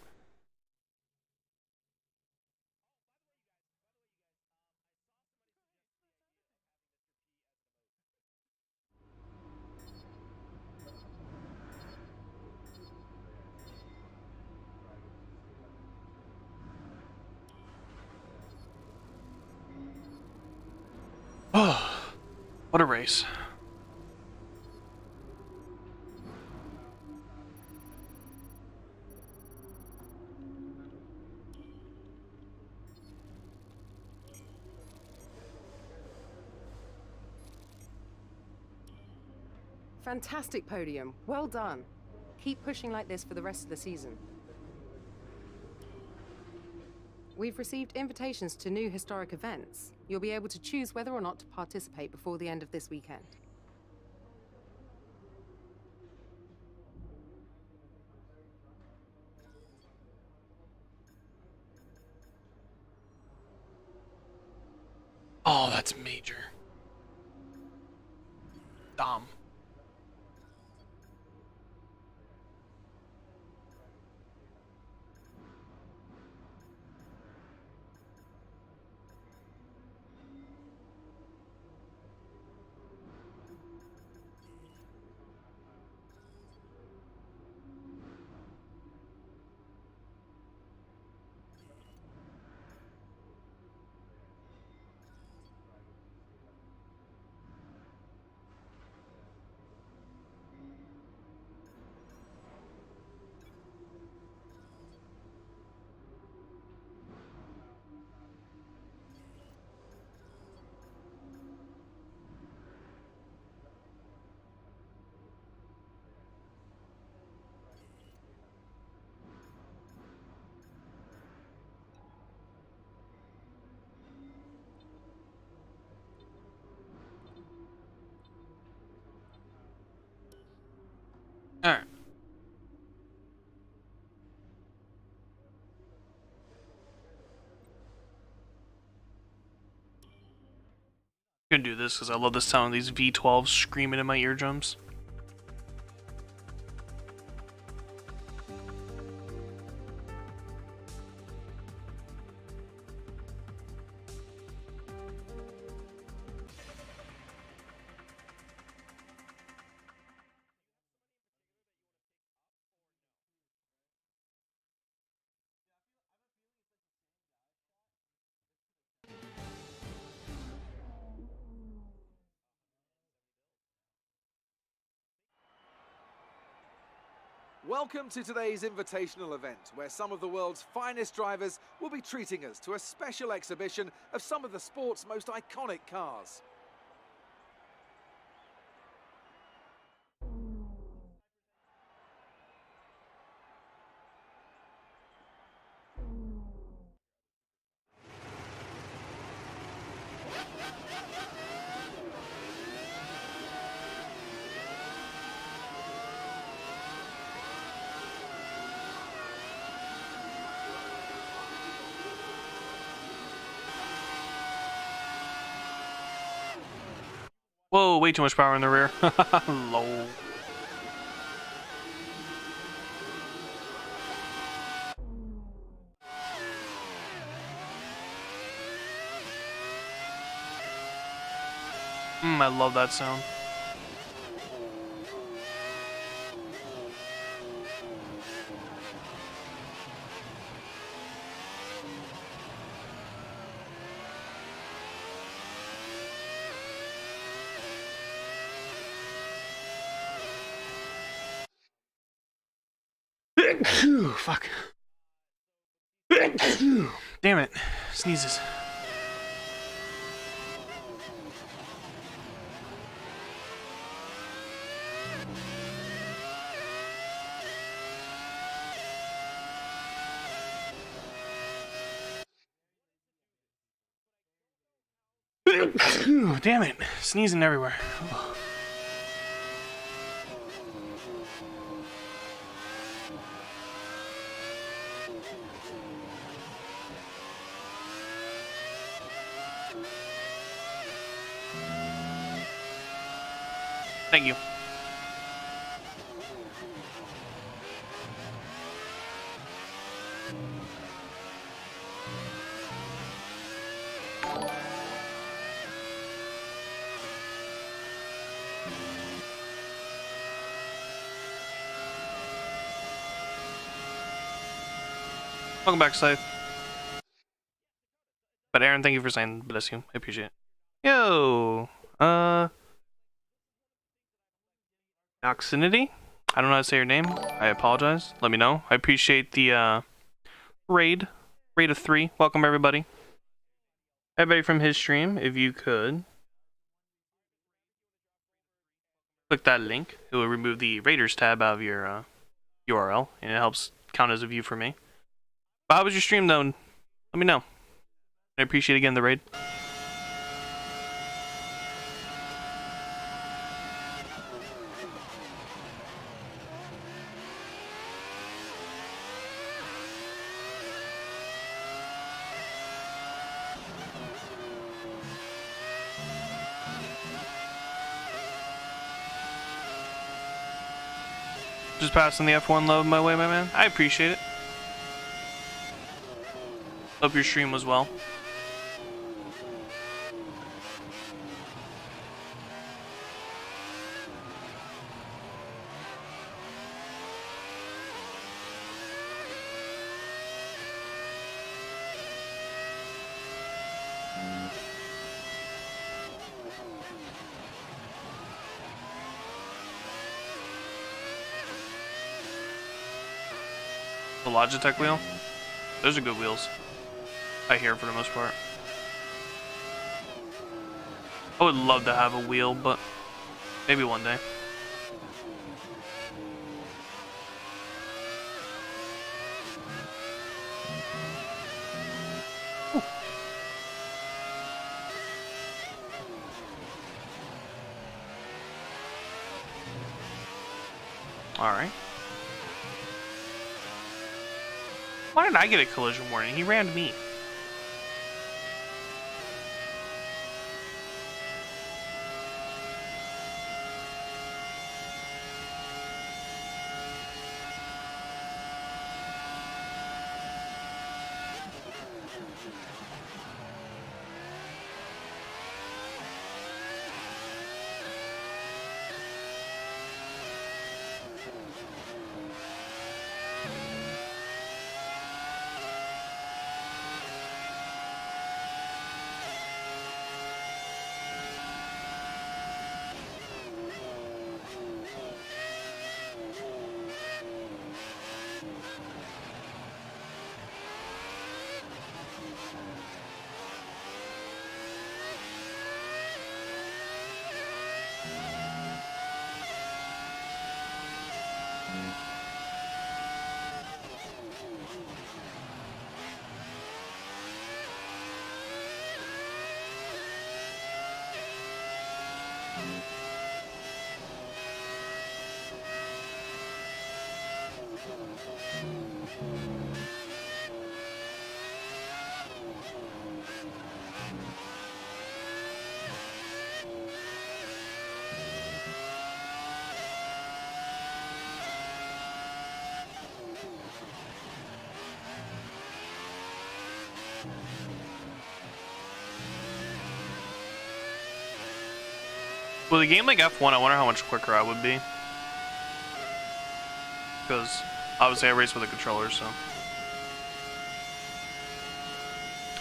Oh, what a race. Fantastic podium. Well done. Keep pushing like this for the rest of the season. We've received invitations to new historic events. You'll be able to choose whether or not to participate before the end of this weekend. Oh, that's major. Dumb. Alright. I'm gonna do this because I love the sound of these V12s screaming in my eardrums. Welcome to today's invitational event, where some of the world's finest drivers will be treating us to a special exhibition of some of the sport's most iconic cars. Whoa, way too much power in the rear. Lol. I love that sound. fuck. Damn it. Sneezes. Damn it. Sneezing everywhere. Thank you. Welcome back, Scythe. But Aaron, thank you for saying bless you. I appreciate it. Yo! Oxinity? I don't know how to say your name. I apologize. Let me know. I appreciate the raid. Raid of 3. Welcome everybody. Everybody from his stream, if you could click that link. It will remove the Raiders tab out of your URL, and it helps count as a view for me. But how was your stream though? Let me know. I appreciate again the raid. Just passing the F1 load my way, my man. I appreciate it. Hope your stream was well. The Logitech wheel? Those are good wheels. I hear for the most part. I would love to have a wheel, but maybe one day. Alright. Why did I get a collision warning? He rammed me. With a game like F1, I wonder how much quicker I would be. Because obviously I race with a controller, so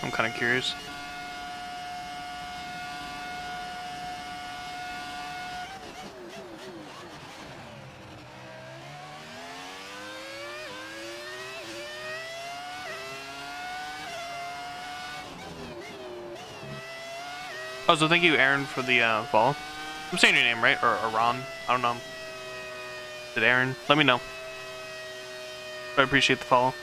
I'm kind of curious. Oh, so thank you, Aaron, for the follow. I'm saying your name right, or Ron. I don't know. Is it Aaron? Let me know. I appreciate the follow.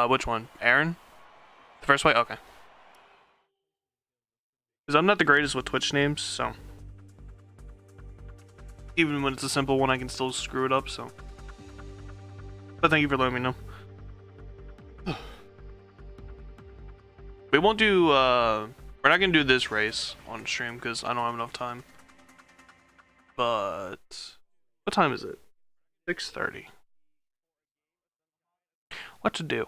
Which one? Aaron? The first way? Okay. Because I'm not the greatest with Twitch names, so. Even when it's a simple one, I can still screw it up, so. But thank you for letting me know. We won't do, we're not gonna do this race on stream because I don't have enough time. But, what time is it? 6:30. What to do?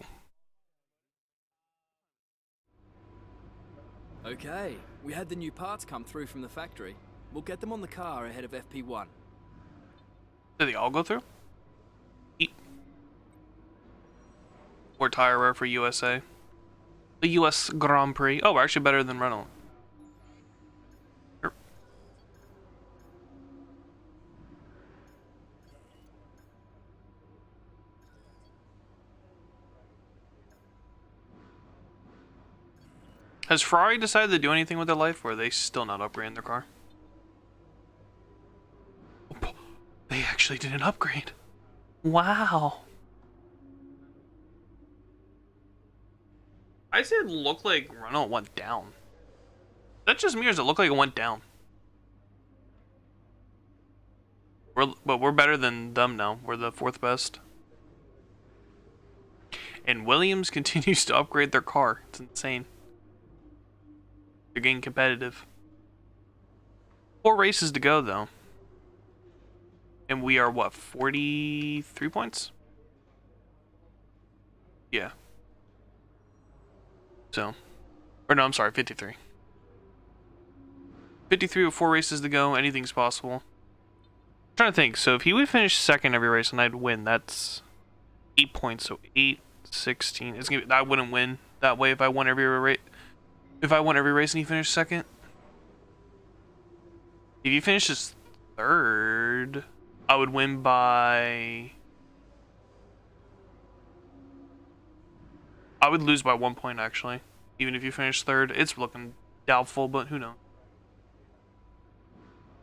Okay, we had the new parts come through from the factory. We'll get them on the car ahead of FP1. Did they all go through? Eat. Or tire wear for USA. The US Grand Prix. Oh, we're actually better than Renault. Sure. Has Ferrari decided to do anything with their life, or are they still not upgrading their car? They actually did an upgrade. Wow. I said it looked like Renault went down. That's just me, or does it look like it went down? But we're better than them now. We're the 4th best. And Williams continues to upgrade their car. It's insane. They're getting competitive. 4 races to go, though. And we are, what, 43 points? Yeah. So. Or no, I'm sorry, 53. 53 with 4 races to go. Anything's possible. I'm trying to think. So if he would finish second every race and I'd win, that's 8 points. So 8, 16. It's gonna be, I wouldn't win that way if I won every race. If I won every race and he finished second. If he finishes third, I would win by... I would lose by 1 point, actually. Even if you finish third. It's looking doubtful, but who knows.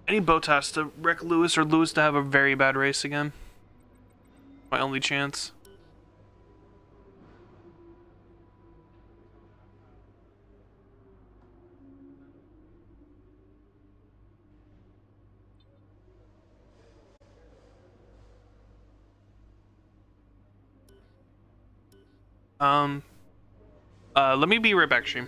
I need Bottas to wreck Lewis, or Lewis to have a very bad race again. My only chance. Let me be right back, stream.